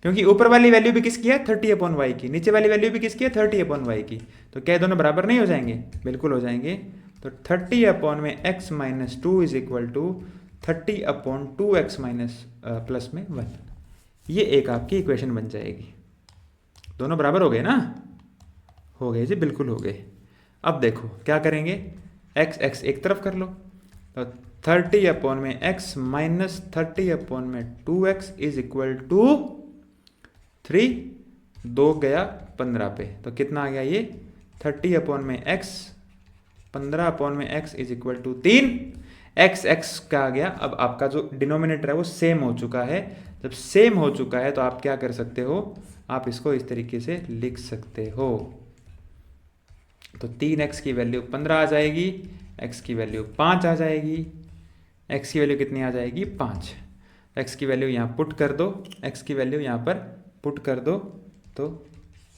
क्योंकि ऊपर वाली वैल्यू भी किसकी है 30/y की, नीचे वाली वैल्यू भी किसकी है 30/y की। तो क्या दोनों बराबर नहीं हो जाएंगे, बिल्कुल हो जाएंगे। तो 30/x minus 2 is equal to 30/2x minus plus में 1। ये एक आपकी इक्वेशन बन जाएगी। दोनों बराबर हो गए ना, हो गए जी, बिल्कुल हो गए। अब देखो क्या करेंगे, x एक तरफ कर लो, तो 30/x minus 30/2x is equal to 3, 2 गया 15 पे, तो कितना आ गया ये 30/x 15/x is equal to 3। x का आ गया। अब आपका जो डिनोमिनेटर है वो सेम हो चुका है। जब सेम हो चुका है तो आप क्या कर सकते हो, आप इसको इस तरीके से लिख सकते हो। तो 3x की वैल्यू 15 आ जाएगी, x की वैल्यू 5 आ जाएगी, x की वैल्यू कितनी आ जाएगी 5। x की वैल्यू यहाँ पुट कर दो, x की वैल्यू यहाँ पर पुट कर दो, तो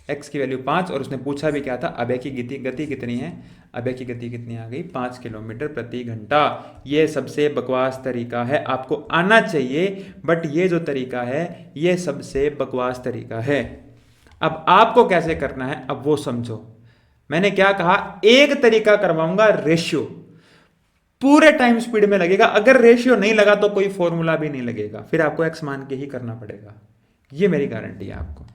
x की वैल्यू 5। और उसने पूछा भी क्या था, अभय की गति कितनी है, अभय की गति कितनी आ गई 5 किलोमीटर प्रति घंटा। ये सबसे बकवास तरीका है, आपको आना चाहिए, बट ये जो तरीका है ये सबसे बकवास तरीका है। अब आपको कैसे करना है अब वो समझो। मैंने क्या कहा, एक तरीका करवाऊंगा रेशियो, पूरे टाइम स्पीड में लगेगा। अगर रेशियो नहीं लगा तो कोई फॉर्मूला भी नहीं लगेगा, फिर आपको x मान के ही करना पड़ेगा, ये मेरी गारंटी है आपको,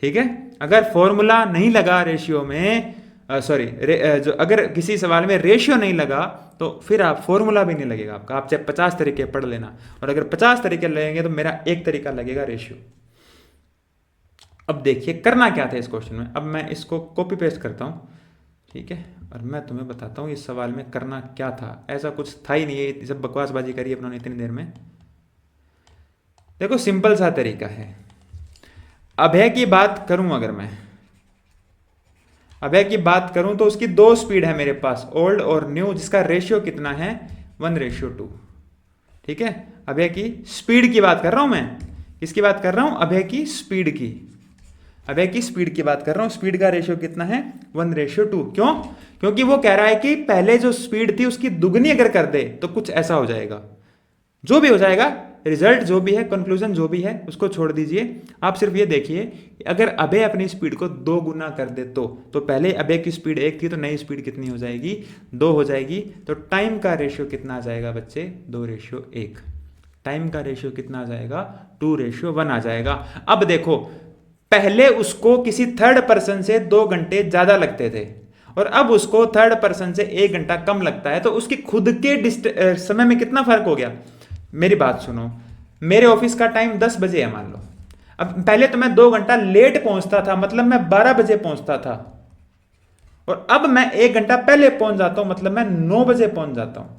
ठीक है। अगर फॉर्मूला नहीं लगा रेशियो में, जो अगर किसी सवाल में रेशियो नहीं लगा तो फिर आप फॉर्मूला भी नहीं लगेगा आपका। आप चाहे 50 तरीके पढ़ लेना, और अगर 50 तरीके लगेंगे तो मेरा एक तरीका लगेगा रेशियो। अब देखिए करना क्या था इस क्वेश्चन में। अब मैं इसको कॉपी पेस्ट करता हूँ, ठीक है, और मैं तुम्हें बताता हूँ इस सवाल में करना क्या था। ऐसा कुछ था ही नहीं है, सब बकवासबाजी करी अपनों ने इतनी देर में। देखो सिंपल सा तरीका है। अभय की बात करूं, अगर मैं अभय की बात करूं तो उसकी 2 स्पीड है मेरे पास, ओल्ड और न्यू, जिसका रेशियो कितना है 1:2, ठीक है। अभय की स्पीड की बात कर रहा हूं मैं, किसकी बात कर रहा हूं, अभय की स्पीड की, अभय की स्पीड की बात कर रहा हूं। स्पीड का रेशियो कितना है 1:2। क्यों, क्योंकि वो कह रहा है कि पहले जो स्पीड थी उसकी दुगनी अगर कर दे तो कुछ ऐसा हो जाएगा। जो भी हो जाएगा, रिजल्ट जो भी है, कंक्लूजन जो भी है, उसको छोड़ दीजिए। आप सिर्फ ये देखिए, अगर अभय अपनी स्पीड को 2 गुना कर दे तो पहले अभय की स्पीड 1 थी तो नई स्पीड कितनी हो जाएगी 2 हो जाएगी। तो टाइम का रेशियो कितना आ जाएगा बच्चे 2:1। टाइम का रेशियो कितना आ जाएगा 2:1 आ जाएगा। अब देखो, पहले उसको किसी थर्ड पर्सन से 2 घंटे ज्यादा लगते थे और अब उसको थर्ड पर्सन से 1 घंटा कम लगता है, तो उसकी खुद के समय में कितना फर्क हो गया। मेरी बात सुनो, मेरे ऑफिस का टाइम 10 बजे है मान लो। अब पहले तो मैं 2 घंटा लेट पहुंचता था, मतलब मैं 12 बजे पहुंचता था, और अब मैं 1 घंटा पहले पहुंच जाता हूं, मतलब मैं 9 बजे पहुंच जाता हूं,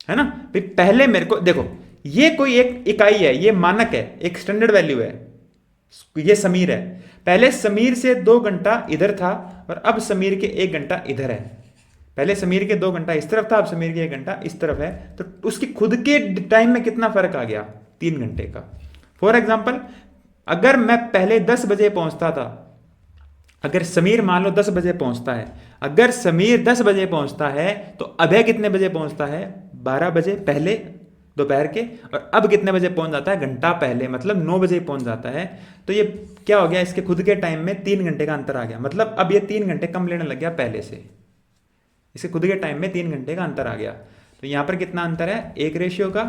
है ना। फिर पहले मेरे को देखो, ये कोई एक इकाई है, ये मानक है, एक स्टैंडर्ड वैल्यू है, ये समीर है। पहले समीर से 2 घंटा इधर था और अब समीर के 1 घंटा इधर है। पहले समीर के 2 घंटा इस तरफ था, अब समीर के 1 घंटा इस तरफ है, तो उसकी खुद के टाइम में कितना फर्क आ गया, 3 घंटे का। फॉर एग्जाम्पल, अगर मैं पहले 10 बजे पहुंचता था, अगर समीर मान लो 10 बजे पहुंचता है, अगर समीर 10 बजे पहुंचता है तो अभय कितने बजे पहुंचता है, 12 बजे पहले दोपहर के, और अब कितने बजे पहुंच जाता है, घंटा पहले, मतलब 9 बजे पहुंच जाता है। तो ये क्या हो गया, इसके खुद के टाइम में 3 घंटे का अंतर आ गया, मतलब अब ये 3 घंटे कम लेने लग गया पहले से, इसके खुद के टाइम में 3 घंटे का अंतर आ गया। तो यहां पर कितना अंतर है, 1 का,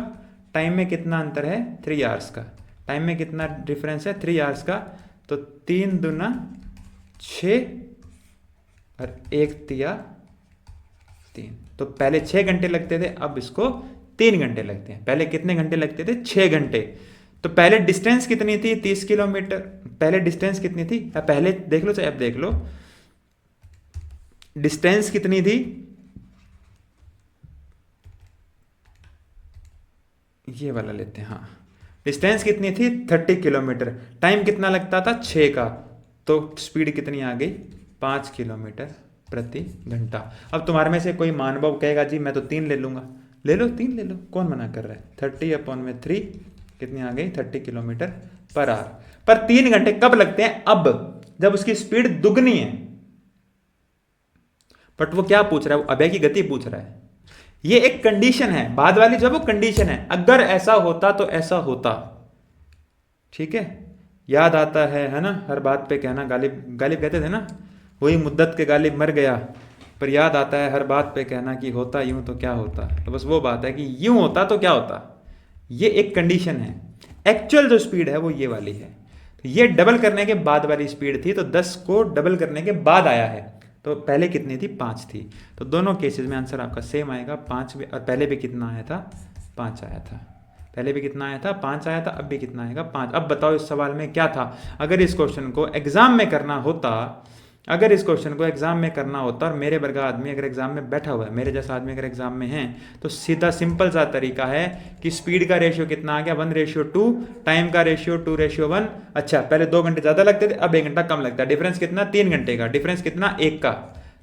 टाइम में कितना अंतर है, 3 आवर्स का, टाइम में कितना डिफरेंस है, 3 आवर्स का। तो 3 दूना 6 और 1 तिया 3, तो पहले 6 घंटे लगते थे, अब इसको 3 घंटे लगते हैं। पहले कितने घंटे लगते थे, 6 घंटे। तो पहले डिस्टेंस कितनी थी, 30 किलोमीटर, पहले डिस्टेंस कितनी थी, पहले देख लो चाहे अब देख लो, डिस्टेंस कितनी थी, ये वाला लेते हैं, हाँ, डिस्टेंस कितनी थी, 30 किलोमीटर, टाइम कितना लगता था, 6 का, तो स्पीड कितनी आ गई, 5 किलोमीटर प्रति घंटा। अब तुम्हारे में से कोई मानव कहेगा जी मैं तो 3 ले लूंगा, ले लो 3 ले लो, कौन मना कर रहा है। 30/3 कितनी आ गई, 30 किलोमीटर पर आवर। पर 3 घंटे कब लगते हैं, अब जब उसकी स्पीड दुगनी है। बट वो क्या पूछ रहा है, वो अभय की गति पूछ रहा है। ये एक कंडीशन है, बाद वाली जो वो कंडीशन है, अगर ऐसा होता तो ऐसा होता, ठीक है। याद आता है ना, हर बात पे कहना, गालिब गालिब कहते थे ना, वही मुद्दत के गालिब मर गया, पर याद आता है हर बात पे कहना कि होता यूं तो क्या होता। तो बस वो बात है कि यूं होता तो क्या होता, ये एक कंडीशन है। एक्चुअल जो स्पीड है वो ये वाली है। तो ये डबल करने के बाद वाली स्पीड थी, तो 10 को डबल करने के बाद आया है, तो पहले कितनी थी, 5 थी। तो दोनों केसेस में आंसर आपका सेम आएगा, 5 भी, और पहले भी कितना आया था, 5 आया था। पहले भी कितना आया था, 5 आया था, अब भी कितना आएगा, 5। अब बताओ इस सवाल में क्या था। अगर इस क्वेश्चन को एग्जाम में करना होता, अगर इस क्वेश्चन को एग्जाम में करना होता और मेरे वर्ग आदमी अगर एग्जाम में बैठा हुआ है, मेरे जैसा आदमी अगर एग्जाम में है, तो सीधा सिंपल सा तरीका है कि स्पीड का रेशियो कितना आ गया, 1:2, टाइम का रेशियो 2:1। अच्छा, पहले 2 घंटे ज्यादा लगते थे, अब 1 घंटा कम लगता है। डिफरेंस कितना, 3 घंटे का, डिफरेंस कितना, 1 का।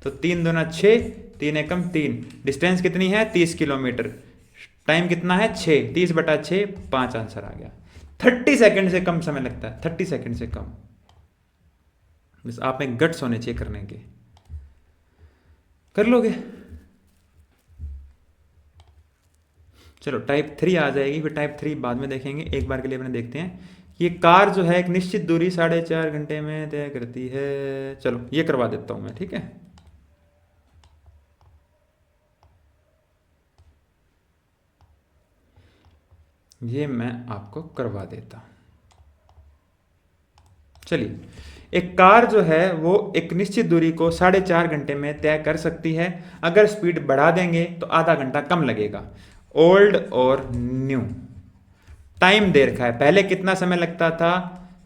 तो 3 दूना 6, 3 एकम 3, डिस्टेंस कितनी है, 30 किलोमीटर, टाइम कितना है, 6, 30/6, 5 आंसर आ गया। 30 सेकंड से कम समय लगता है, 30 सेकंड से कम। बस आप में गट्स होने चाहिए करने के, कर लोगे। चलो टाइप 3 आ जाएगी, फिर टाइप 3 बाद में देखेंगे, एक बार के लिए अपने देखते हैं। ये कार जो है एक निश्चित दूरी 4.5 घंटे में तय करती है। चलो ये करवा देता हूं मैं, ठीक है। ये मैं आपको करवा देता हूं। चलिए, एक कार जो है वो एक निश्चित दूरी को 4.5 घंटे में तय कर सकती है। अगर स्पीड बढ़ा देंगे तो आधा घंटा कम लगेगा। ओल्ड और न्यू, टाइम दे रखा है, पहले कितना समय लगता था,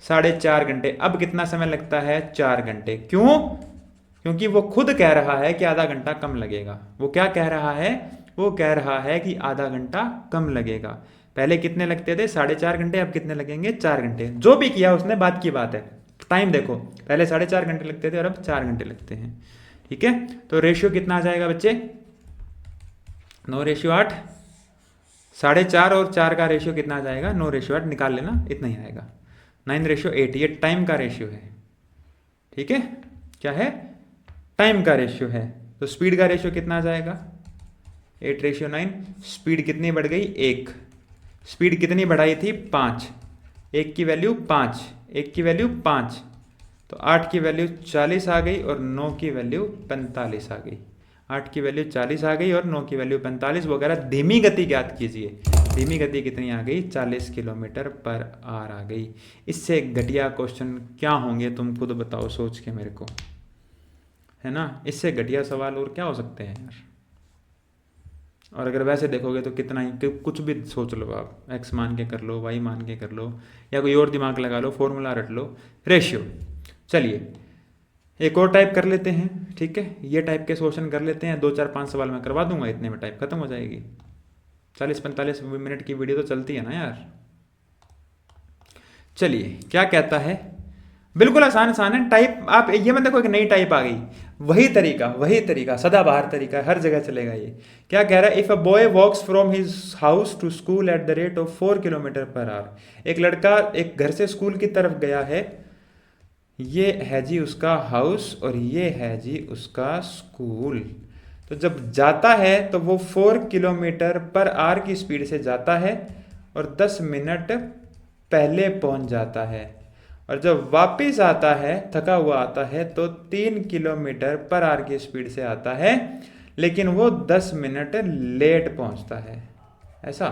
4.5 घंटे, अब कितना समय लगता है, 4 घंटे। क्यों, क्योंकि वो खुद कह रहा है कि आधा घंटा कम लगेगा। वो क्या कह रहा है, वो कह रहा है कि आधा घंटा कम लगेगा। पहले कितने लगते थे, 4.5 घंटे, अब कितने लगेंगे, 4 घंटे। जो भी किया उसने बात की बात है। टाइम देखो, पहले 4.5 घंटे लगते थे और अब 4 घंटे लगते हैं, ठीक है। तो रेशियो कितना आ जाएगा बच्चे, 9:8। 4.5 और 4 का रेशियो कितना आ जाएगा, 9:8 निकाल लेना, इतना ही आएगा, 9:8। ये टाइम का रेशियो है, ठीक है। क्या है, टाइम का रेशियो है। तो स्पीड का रेशियो कितना आ जाएगा, 8:9। स्पीड कितनी बढ़ गई, 1। स्पीड कितनी बढ़ाई थी, 5। 1 की वैल्यू 5, 1 की वैल्यू 5, तो 8 की वैल्यू 40 आ गई और 9 की वैल्यू 45 आ गई। 8 की वैल्यू 40 आ गई और 9 की वैल्यू 45 वगैरह। धीमी गति ज्ञात कीजिए, धीमी गति कितनी आ गई, 40 किलोमीटर पर आवर आ गई। इससे घटिया क्वेश्चन क्या होंगे, तुम खुद बताओ सोच के मेरे को, है ना। इससे घटिया सवाल और क्या हो सकते हैं यार। और अगर वैसे देखोगे तो कितना ही, कुछ भी सोच लो आप, एक्स मान के कर लो, वाई मान के कर लो, या कोई और दिमाग लगा लो, फॉर्मूला रट लो, रेशियो। चलिए एक और टाइप कर लेते हैं, ठीक है, ये टाइप के क्वेश्चन कर लेते हैं, 2 4 5 सवाल मैं करवा दूंगा, इतने में टाइप खत्म हो जाएगी। 40 45 मिनट की वीडियो तो चलती है ना यार। चलिए क्या कहता है, बिल्कुल आसान आसान है टाइप। आप ये मत देखो एक नई टाइप आ गई, वही तरीका सदाबहार तरीका है, हर जगह चलेगा ये। क्या कह रहा है, if a boy walks from his house to school at the rate of 4 kilometre per hour. एक लड़का एक घर से स्कूल की तरफ गया है, ये है जी उसका हाउस और ये है जी उसका स्कूल। तो जब जाता है तो वो 4 किलोमीटर पर आवर की स्पीड से जाता है और 10 मिनट पहले पहुंच जाता है, और जब वापस आता है थका हुआ आता है तो 3 किलोमीटर पर आवर की स्पीड से आता है, लेकिन वो 10 मिनट लेट पहुंचता है। ऐसा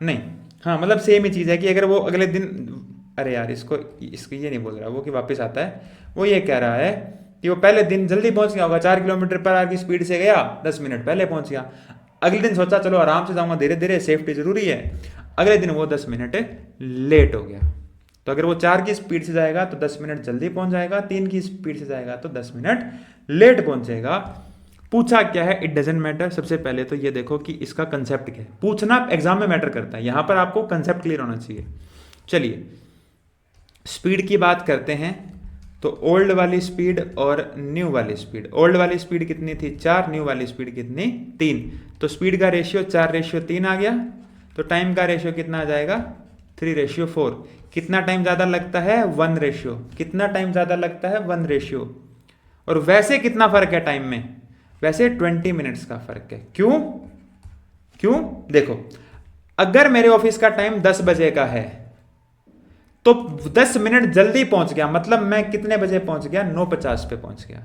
नहीं, हाँ मतलब सेम ही चीज़ है कि अगर वो अगले दिन, अरे यार इसको ये नहीं बोल रहा वो कि वापस आता है, वो ये कह रहा है कि वो पहले दिन जल्दी पहुंच गया होगा, 4 किलोमीटर पर आवर की स्पीड से गया, 10 मिनट पहले पहुंच गया। अगले दिन सोचा चलो आराम से जाऊंगा, धीरे धीरे, सेफ्टी जरूरी है। अगले दिन वो 10 मिनट लेट हो गया। तो अगर वो 4 की स्पीड से जाएगा तो 10 मिनट जल्दी पहुंच जाएगा, 3 की स्पीड से जाएगा तो 10 मिनट लेट पहुंचेगा। पूछा क्या है, इट डजेंट मैटर। सबसे पहले तो ये देखो कि इसका कंसेप्ट क्या है, पूछना एग्जाम में मैटर करता है, यहां पर आपको कंसेप्ट क्लियर होना चाहिए। चलिए स्पीड की बात करते हैं, तो ओल्ड वाली स्पीड और न्यू वाली स्पीड। ओल्ड वाली स्पीड कितनी थी 4, न्यू वाली स्पीड कितनी 3। तो स्पीड का रेशियो 4:3 आ गया, तो टाइम का रेशियो कितना आ जाएगा 3:4। कितना टाइम ज़्यादा लगता है 1 रेशियो, कितना टाइम ज़्यादा लगता है 1 रेशियो। और वैसे कितना फ़र्क है टाइम में, वैसे 20 मिनट्स का फ़र्क है। क्यों देखो, अगर मेरे ऑफिस का टाइम 10 बजे का है तो 10 मिनट जल्दी पहुंच गया, मतलब मैं कितने बजे पहुंच गया 9:50 पे पहुंच गया।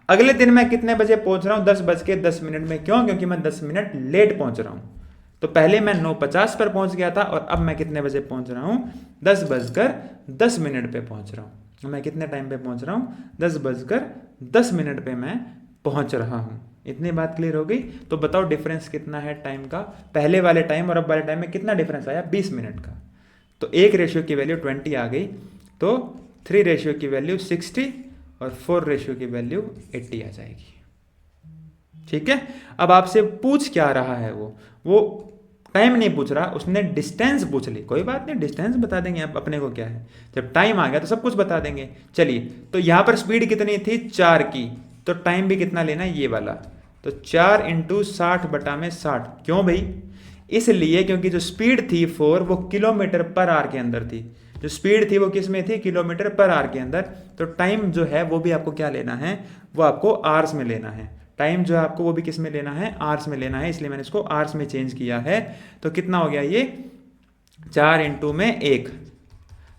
अगले दिन मैं कितने बजे पहुंच रहा हूं 10:10 में। क्यों, क्योंकि मैं 10 मिनट लेट पहुंच रहा हूं। तो पहले मैं 9:50 पर पहुंच गया था और अब मैं कितने बजे पहुंच रहा हूं 10:10 पे पहुंच रहा हूं। मैं कितने टाइम पे पहुंच रहा हूं 10:10 पे मैं पहुंच रहा हूं। इतनी बात क्लियर हो गई। तो बताओ डिफरेंस कितना है टाइम का, पहले वाले टाइम और अब वाले टाइम में कितना डिफरेंस आया 20 मिनट का। तो 1 रेशियो की वैल्यू 20 आ गई, तो 3 रेशियो की वैल्यू 60 और 4 रेशियो की वैल्यू 80 आ जाएगी। ठीक है, अब आपसे पूछ क्या रहा है, वो टाइम नहीं पूछ रहा, उसने डिस्टेंस पूछ ली। कोई बात नहीं, डिस्टेंस बता देंगे आप, अपने को क्या है, जब टाइम आ गया तो सब कुछ बता देंगे। चलिए, तो यहां पर स्पीड कितनी थी 4 की, तो टाइम भी कितना लेना है ये वाला, तो 4 × 60/60। क्यों भाई, इसलिए क्योंकि जो स्पीड थी 4 वो किलोमीटर पर आवर के अंदर थी, जो स्पीड थी वो किस में थी किलोमीटर पर आवर के अंदर। तो टाइम जो है वो भी आपको क्या लेना है, वो आपको आवर्स में लेना है। टाइम जो है आपको वो भी किस में लेना है आवर्स में लेना है, इसलिए मैंने इसको आवर्स में चेंज किया है। तो कितना हो गया ये 4 × 1,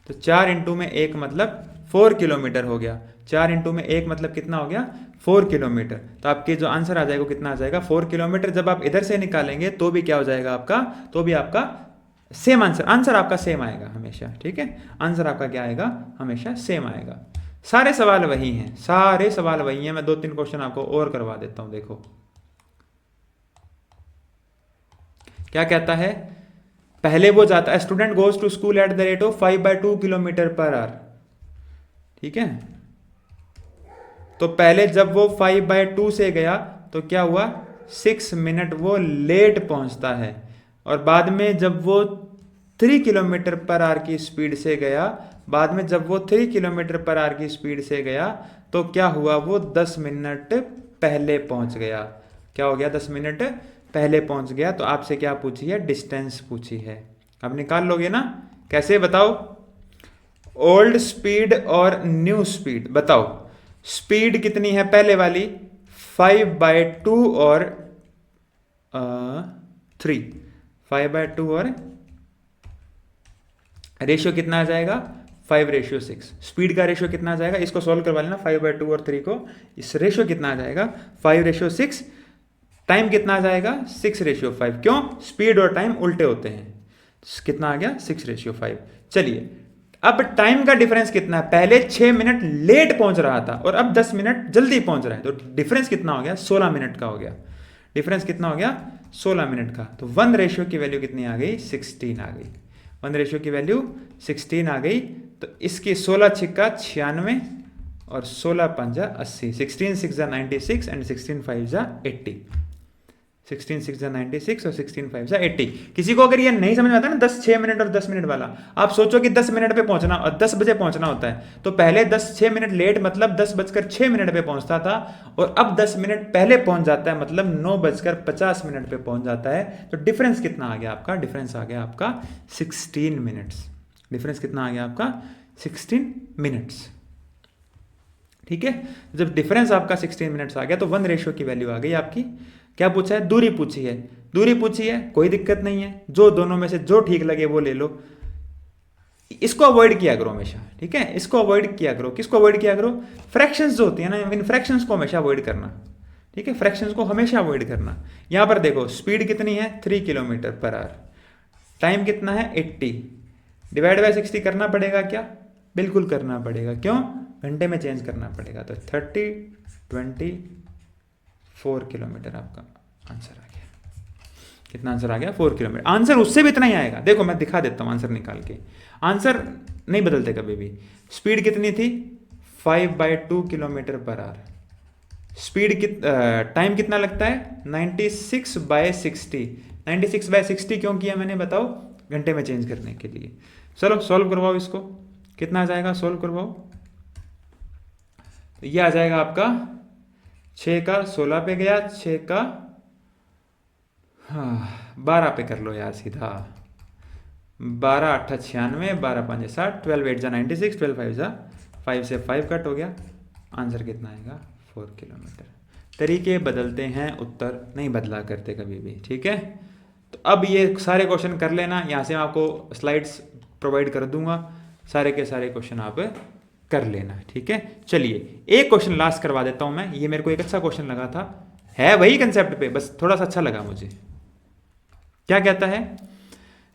तो 4 × 1 मतलब 4 किलोमीटर हो गया। 4 × 1 मतलब कितना हो गया 4 किलोमीटर। तो आपके जो आंसर आ जाएगा कितना आ जाएगा 4 किलोमीटर। जब आप इधर से निकालेंगे तो भी क्या हो जाएगा आपका, तो भी आपका सेम आंसर आपका सेम आएगा हमेशा। ठीक है, आंसर आपका क्या आएगा हमेशा सेम आएगा। सारे सवाल वही हैं, सारे सवाल वही हैं। मैं 2-3 क्वेश्चन आपको और करवा देता हूं। देखो क्या कहता है, पहले वो जाता है, student goes to school at the rate of 5/2 kilometre per hour. ठीक है, तो पहले जब वो 5/2 से गया तो क्या हुआ 6 मिनट वो लेट पहुंचता है, और बाद में जब वो 3 किलोमीटर पर आवर की स्पीड से गया, बाद में जब वो 3 किलोमीटर पर आवर की स्पीड से गया तो क्या हुआ, वो 10 मिनट पहले पहुंच गया। क्या हो गया 10 मिनट पहले पहुंच गया। तो आपसे क्या पूछी है, डिस्टेंस पूछी है। अब निकाल लोगे ना, कैसे बताओ, ओल्ड स्पीड और न्यू स्पीड बताओ। स्पीड कितनी है पहले वाली 5/2 और 3, 5/2 और रेशियो कितना आ जाएगा 5:6। स्पीड का रेशियो कितना आ जाएगा, इसको सॉल्व करवा लेना 5/2 और 3 को, इस रेशियो कितना आ जाएगा 5:6। टाइम कितना आ जाएगा 6:5। क्यों, स्पीड और टाइम उल्टे होते हैं। कितना आ गया 6:5। चलिए, अब टाइम का डिफरेंस कितना है, पहले 6 मिनट लेट पहुंच रहा था और अब 10 मिनट जल्दी पहुंच रहा है, तो डिफरेंस कितना हो गया 16 मिनट का हो गया। डिफरेंस कितना हो गया 16 मिनट का। तो 1 रेशियो की वैल्यू कितनी आ गई 16 आ गई। 1 रेशियो की वैल्यू 16 आ गई। तो इसकी 16 × 96 और 16 5 जा 80, 16 6 जा 96 एंड 16 5 जा 80, 16 6 जा 96 और 16 5 जा 80। किसी को अगर ये नहीं समझ में आता ना 10 6 मिनट और 10 मिनट वाला, आप सोचो कि 10 मिनट पे पहुंचना और 10 बजे पहुंचना होता है, तो पहले 10 6 मिनट लेट मतलब 10:06 पे पहुंचता था, और अब 10 मिनट पहले पहुंच जाता है मतलब 9:50 पे पहुंच जाता है। तो डिफरेंस कितना आ गया आपका? डिफरेंस आ गया आपका 16 मिनट्स। डिफरेंस कितना आ गया आपका? 16 मिनट्स। ठीक है, जब डिफरेंस आपका 16 मिनट्स आ गया तो 1 की वैल्यू आ गई आपकी। क्या पूछा है? दूरी पूछी है। दूरी पूछी है, कोई दिक्कत नहीं है, जो दोनों में से जो ठीक लगे वो ले लो। इसको अवॉइड किया करो हमेशा, ठीक है, इसको अवॉइड किया करो। किसको अवॉइड किया करो? फ्रैक्शंस जो होती है ना, इन फ्रैक्शंस को हमेशा अवॉइड करना, ठीक है, फ्रैक्शंस को हमेशा अवॉइड करना। यहां पर देखो स्पीड कितनी है? 3 किलोमीटर पर आवर, टाइम कितना है? 80, डिवाइड बाय 60 करना पड़ेगा क्या? बिल्कुल करना पड़ेगा। क्यों? घंटे में चेंज करना पड़ेगा। तो 4 किलोमीटर आपका आंसर आ गया। कितना आंसर आ गया? 4 किलोमीटर। आंसर उससे भी इतना ही आएगा। देखो मैं दिखा देता हूं आंसर निकाल के। आंसर नहीं बदलते कभी भी। स्पीड कितनी थी? 5/2 kilometre per our. Speed time कितना लगता है? 96/60। 96/60 क्यों किया मैंने बताओ? घंटे में चेंज करने के लिए। चलो सॉल्व करवाओ इसको, कितना आ जाएगा? सॉल्व करवाओ। तो ये आ जाएगा आपका 6 का 16 पे गया, 6 का 12 पे कर लो यार सीधा। 12 8 96, 12 5 60, 12 8 जा 96, 12 5 जा 5 से 5 कट हो गया। आंसर कितना आएगा? 4 किलोमीटर। तरीके बदलते हैं, उत्तर नहीं बदला करते कभी भी, ठीक है। तो अब ये सारे क्वेश्चन कर लेना, यहाँ से मैं आपको स्लाइड्स प्रोवाइड कर दूंगा, सारे के सारे क्वेश्चन आप कर लेना, ठीक है। चलिए एक क्वेश्चन लास्ट करवा देता हूं मैं, ये मेरे को एक अच्छा क्वेश्चन लगा था, है वही कंसेप्ट पे, बस थोड़ा सा अच्छा लगा मुझे। क्या कहता है?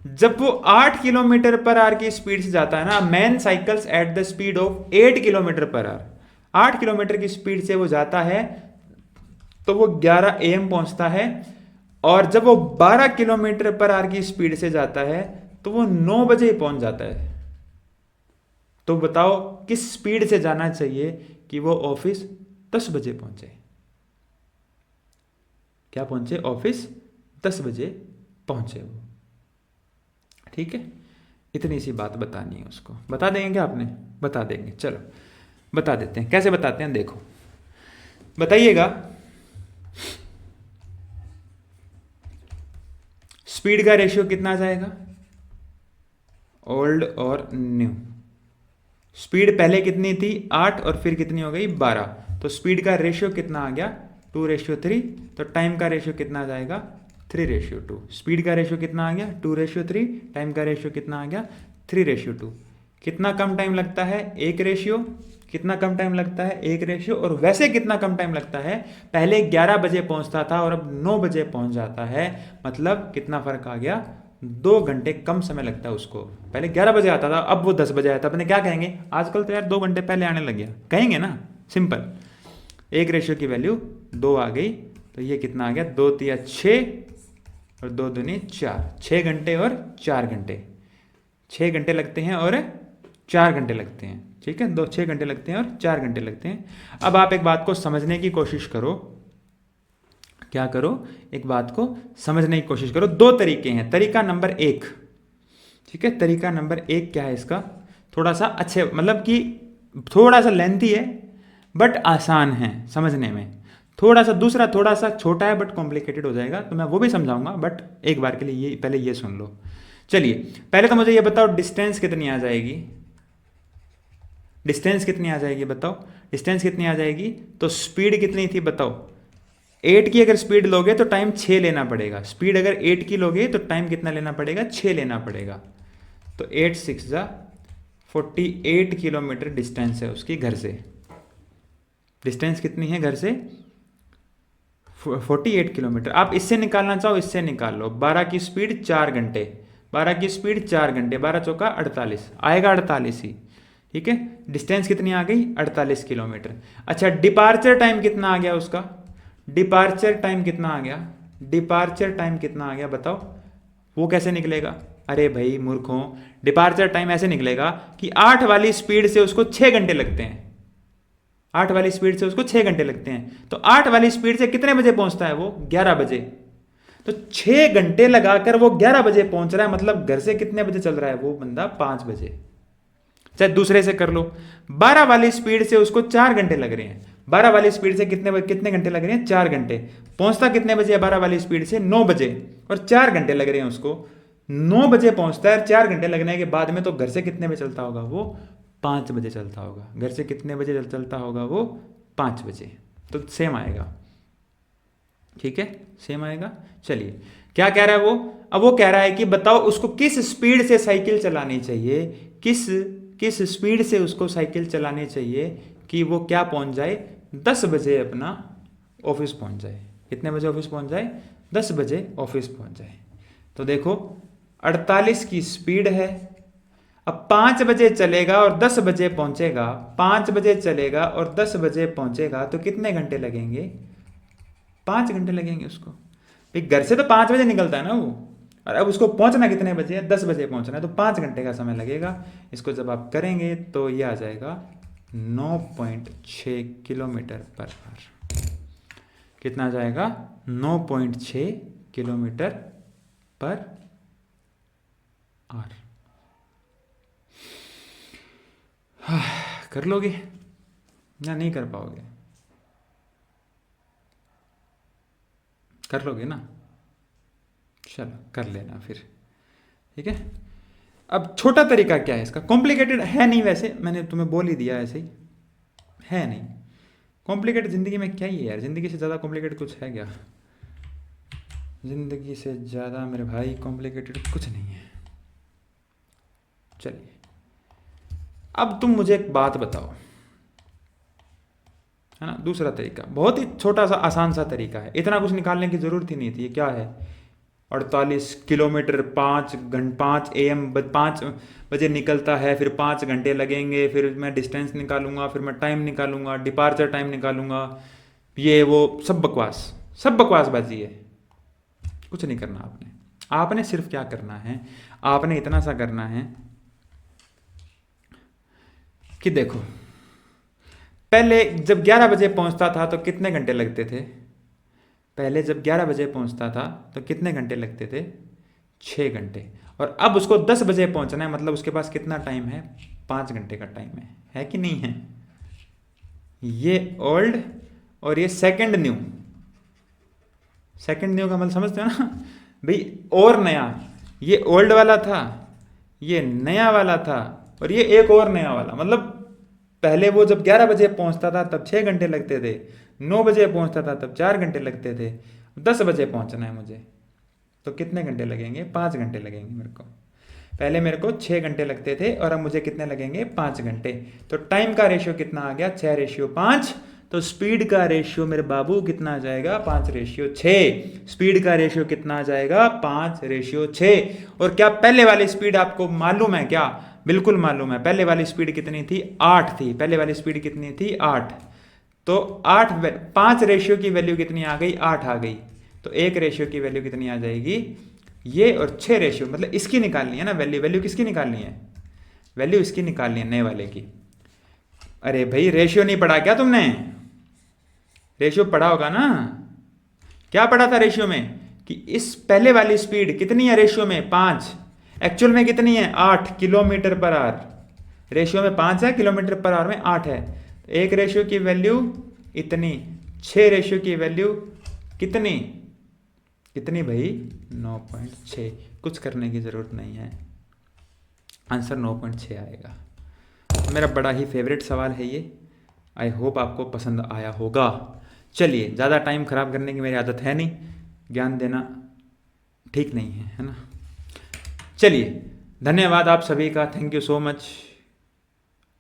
जब वो 8 किलोमीटर पर आवर की स्पीड से जाता है ना, man cycles at the speed of 8 kilometre per our, 8 kilometre की स्पीड से वो जाता है तो वो 11 AM पहुंचता है, और जब वो 12 किलोमीटर पर आवर की स्पीड से जाता है तो वो 9 बजे पहुंच जाता है। तो बताओ किस स्पीड से जाना चाहिए कि वो ऑफिस 10 बजे पहुंचे? क्या पहुंचे? ऑफिस 10 बजे पहुंचे वो, ठीक है। इतनी सी बात बतानी है उसको। बता देंगे क्या आपने? बता देंगे, चलो बता देते हैं। कैसे बताते हैं देखो, बताइएगा। स्पीड का रेशियो कितना आ जाएगा? ओल्ड और न्यू। स्पीड पहले कितनी थी? 8, और फिर कितनी हो गई? 12। तो स्पीड का रेशियो कितना आ गया? 2:3। तो टाइम का रेशियो कितना आ जाएगा? 3:2। स्पीड का रेशियो कितना आ गया? 2:3। टाइम का रेशियो कितना आ गया? 3:2। कितना कम टाइम लगता है? 1 रेशियो। कितना कम टाइम लगता है? 1 रेशियो। और वैसे कितना कम टाइम लगता है? पहले 11 बजे पहुंचता था और अब 9 बजे पहुंच जाता है, मतलब कितना फर्क आ गया? 2 घंटे कम समय लगता है उसको। पहले 11 बजे आता था, अब वो 10 बजे आता है। अपने क्या कहेंगे? आजकल तो यार 2 घंटे पहले आने लग गया, कहेंगे ना, सिंपल। 1 रेशियो की वैल्यू 2 आ गई, तो ये कितना आ गया? 2 3 6 और 2 दूनी 4, 6 घंटे और 4 घंटे। 6 घंटे लगते हैं और 4 घंटे लगते हैं, ठीक है। 6 घंटे लगते हैं और 4 घंटे लगते हैं। अब आप एक बात को समझने की कोशिश करो। क्या करो? एक बात को समझने की कोशिश करो। 2 तरीके हैं। तरीका नंबर 1, ठीक है, तरीका नंबर 1 क्या है इसका? थोड़ा सा अच्छे, मतलब कि थोड़ा सा लेंथी है बट आसान है समझने में। थोड़ा सा दूसरा थोड़ा सा छोटा है बट कॉम्प्लिकेटेड हो जाएगा, तो मैं वो भी समझाऊंगा, बट एक बार के लिए ये पहले ये सुन लो। चलिए पहले तो मुझे ये बताओ, डिस्टेंस कितनी आ जाएगी? डिस्टेंस कितनी आ जाएगी बताओ? डिस्टेंस कितनी आ जाएगी? तो स्पीड कितनी थी बताओ? 8 की अगर स्पीड लोगे तो टाइम 6 लेना पड़ेगा। स्पीड अगर 8 की लोगे तो टाइम कितना लेना पड़ेगा? 6 लेना पड़ेगा। तो 8 6 जा 48 किलोमीटर डिस्टेंस है उसकी घर से। डिस्टेंस कितनी है घर से? 48 किलोमीटर। आप इससे निकालना चाहो इससे निकाल लो। 12 की स्पीड 4 घंटे, 12 की स्पीड 4 घंटे, 12 चौका 48 आएगा, 48 ही, ठीक है। डिस्टेंस कितनी आ गई? 48 किलोमीटर। अच्छा डिपार्चर टाइम कितना आ गया उसका? डिपार्चर टाइम कितना आ गया? डिपार्चर टाइम कितना आ गया बताओ? वो कैसे निकलेगा? अरे भाई मूर्खों, डिपार्चर टाइम ऐसे निकलेगा कि 8 वाली स्पीड से उसको 6 घंटे लगते हैं। 8 वाली स्पीड से उसको 6 घंटे लगते हैं। तो 8 वाली स्पीड से कितने बजे पहुंचता है वो? 11 बजे। तो 6 घंटे लगाकर वो 11 बजे पहुंच रहा है, मतलब घर से कितने बजे चल रहा है वो बंदा? 5 बजे। चाहे दूसरे से कर लो, 12 वाली स्पीड से उसको 4 घंटे लग रहे हैं। 12 वाली स्पीड से कितने घंटे लग रहे हैं? 4 घंटे। पहुंचता कितने बजे है 12 वाली स्पीड से? 9 बजे। और 4 घंटे लग रहे हैं उसको। 9 बजे पहुंचता है, 4 घंटे लगने के बाद में, तो घर से कितने बजे चलता होगा वो? 5 बजे चलता होगा। घर से कितने बजे चलता होगा वो? 5 बजे। तो सेम आएगा, ठीक है, सेम आएगा। चलिए, क्या कह रहा है वो? अब वो कह रहा है कि बताओ उसको किस स्पीड से साइकिल चलानी चाहिए, किस स्पीड से उसको साइकिल चलानी चाहिए कि वो क्या पहुंच जाए? 10 बजे अपना ऑफिस पहुंच जाए। कितने बजे ऑफिस पहुंच जाए? 10 बजे ऑफिस पहुंच जाए। तो देखो 48 की स्पीड है। अब 5 बजे चलेगा और 10 बजे पहुंचेगा। 5 बजे चलेगा और 10 बजे पहुंचेगा, तो कितने घंटे लगेंगे? 5 घंटे लगेंगे उसको। भाई घर से तो 5 बजे निकलता है ना वो, और अब उसको पहुंचना कितने बजे है? 10 बजे पहुंचना है, तो 5 घंटे का समय लगेगा। इसको जब आप करेंगे तो ये आ जाएगा 9.6 किलोमीटर पर आवर। कितना आ जाएगा? 9.6 किलोमीटर पर आवर। कर लोगे या नहीं कर पाओगे? कर लोगे ना? चलो कर लेना फिर, ठीक है। अब छोटा तरीका क्या है इसका? कॉम्प्लिकेटेड है नहीं, वैसे मैंने तुम्हें बोल ही दिया, ऐसे ही है नहीं कॉम्प्लिकेटेड। जिंदगी में क्या ही है यार, जिंदगी से ज़्यादा कॉम्प्लिकेटेड कुछ है क्या? जिंदगी से ज़्यादा मेरे भाई कॉम्प्लिकेटेड कुछ नहीं है। चलिए, अब तुम मुझे एक बात बताओ, है ना, दूसरा तरीका बहुत ही छोटा सा आसान सा तरीका है, इतना कुछ निकालने की ज़रूरत ही नहीं थी। ये क्या है? 48 किलोमीटर 5 AM 5 बजे निकलता है, फिर 5 घंटे लगेंगे, फिर मैं डिस्टेंस निकालूंगा, फिर मैं टाइम निकालूंगा, डिपार्चर टाइम निकालूंगा, ये वो सब बकवास, सब बकवासबाजी है। कुछ नहीं करना आपने। आपने सिर्फ क्या करना है? आपने इतना सा करना है कि देखो, पहले जब 11 बजे पहुंचता था तो कितने घंटे लगते थे? पहले जब 11 बजे पहुंचता था तो कितने घंटे लगते थे? 6 घंटे। और अब उसको 10 बजे पहुंचना है, मतलब उसके पास कितना टाइम है? 5 घंटे का टाइम है कि नहीं है? ये ओल्ड और ये सेकंड न्यू। सेकंड न्यू का मतलब समझते हो ना भाई? और नया, ये ओल्ड वाला था, ये नया वाला था, और ये एक और नया वाला। मतलब पहले वो जब 11 बजे पहुंचता था तब 6 घंटे लगते थे, 9 बजे पहुंचता था तब 4 घंटे लगते थे, 10 बजे पहुंचना है मुझे, तो कितने घंटे लगेंगे? 5 घंटे लगेंगे मेरे को। पहले मेरे को 6 घंटे लगते थे और अब मुझे कितने लगेंगे? 5 घंटे। तो टाइम का रेशियो कितना आ गया? 6:5। तो स्पीड का रेशियो मेरे बाबू कितना आ जाएगा? 5:6। स्पीड का रेशियो कितना आ जाएगा? 5:6। और क्या पहले वाली स्पीड आपको मालूम है क्या? बिल्कुल मालूम है। पहले वाली स्पीड कितनी थी? 8 थी। पहले वाली स्पीड कितनी थी? 8। तो 5 रेशियो की वैल्यू कितनी आ गई? 8 आ गई। तो 1 रेशियो की वैल्यू कितनी आ जाएगी? ये। और 6 रेशियो मतलब इसकी निकालनी है ना वैल्यू। वैल्यू किसकी निकालनी है? वैल्यू इसकी निकालनी है, नए वाले की। अरे भाई रेशियो नहीं पढ़ा क्या तुमने? रेशियो पढ़ा होगा ना? क्या पढ़ा था रेशियो में? कि इस पहले वाली स्पीड कितनी है रेशियो में? 5। एक्चुअल में कितनी है? 8 किलोमीटर पर आवर। रेशियो में 5 है, किलोमीटर पर आवर में 8 है। 1 रेशियो की वैल्यू इतनी, 6 रेशियो की वैल्यू कितनी? कितनी भाई? 9.6। कुछ करने की जरूरत नहीं है, आंसर 9.6 आएगा। मेरा बड़ा ही फेवरेट सवाल है ये। आई होप आपको पसंद आया होगा। चलिए, ज़्यादा टाइम खराब करने की मेरी आदत है नहीं, ज्ञान देना ठीक नहीं है, है ना? चलिए, धन्यवाद आप सभी का, थैंक यू सो मच।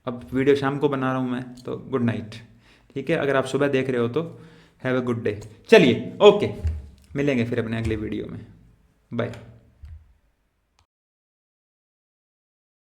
अब वीडियो शाम को बना रहा हूँ मैं, तो गुड नाइट, ठीक है? अगर आप सुबह देख रहे हो तो हैव अ गुड डे। चलिए, ओके, मिलेंगे फिर अपने अगले वीडियो में। बाय।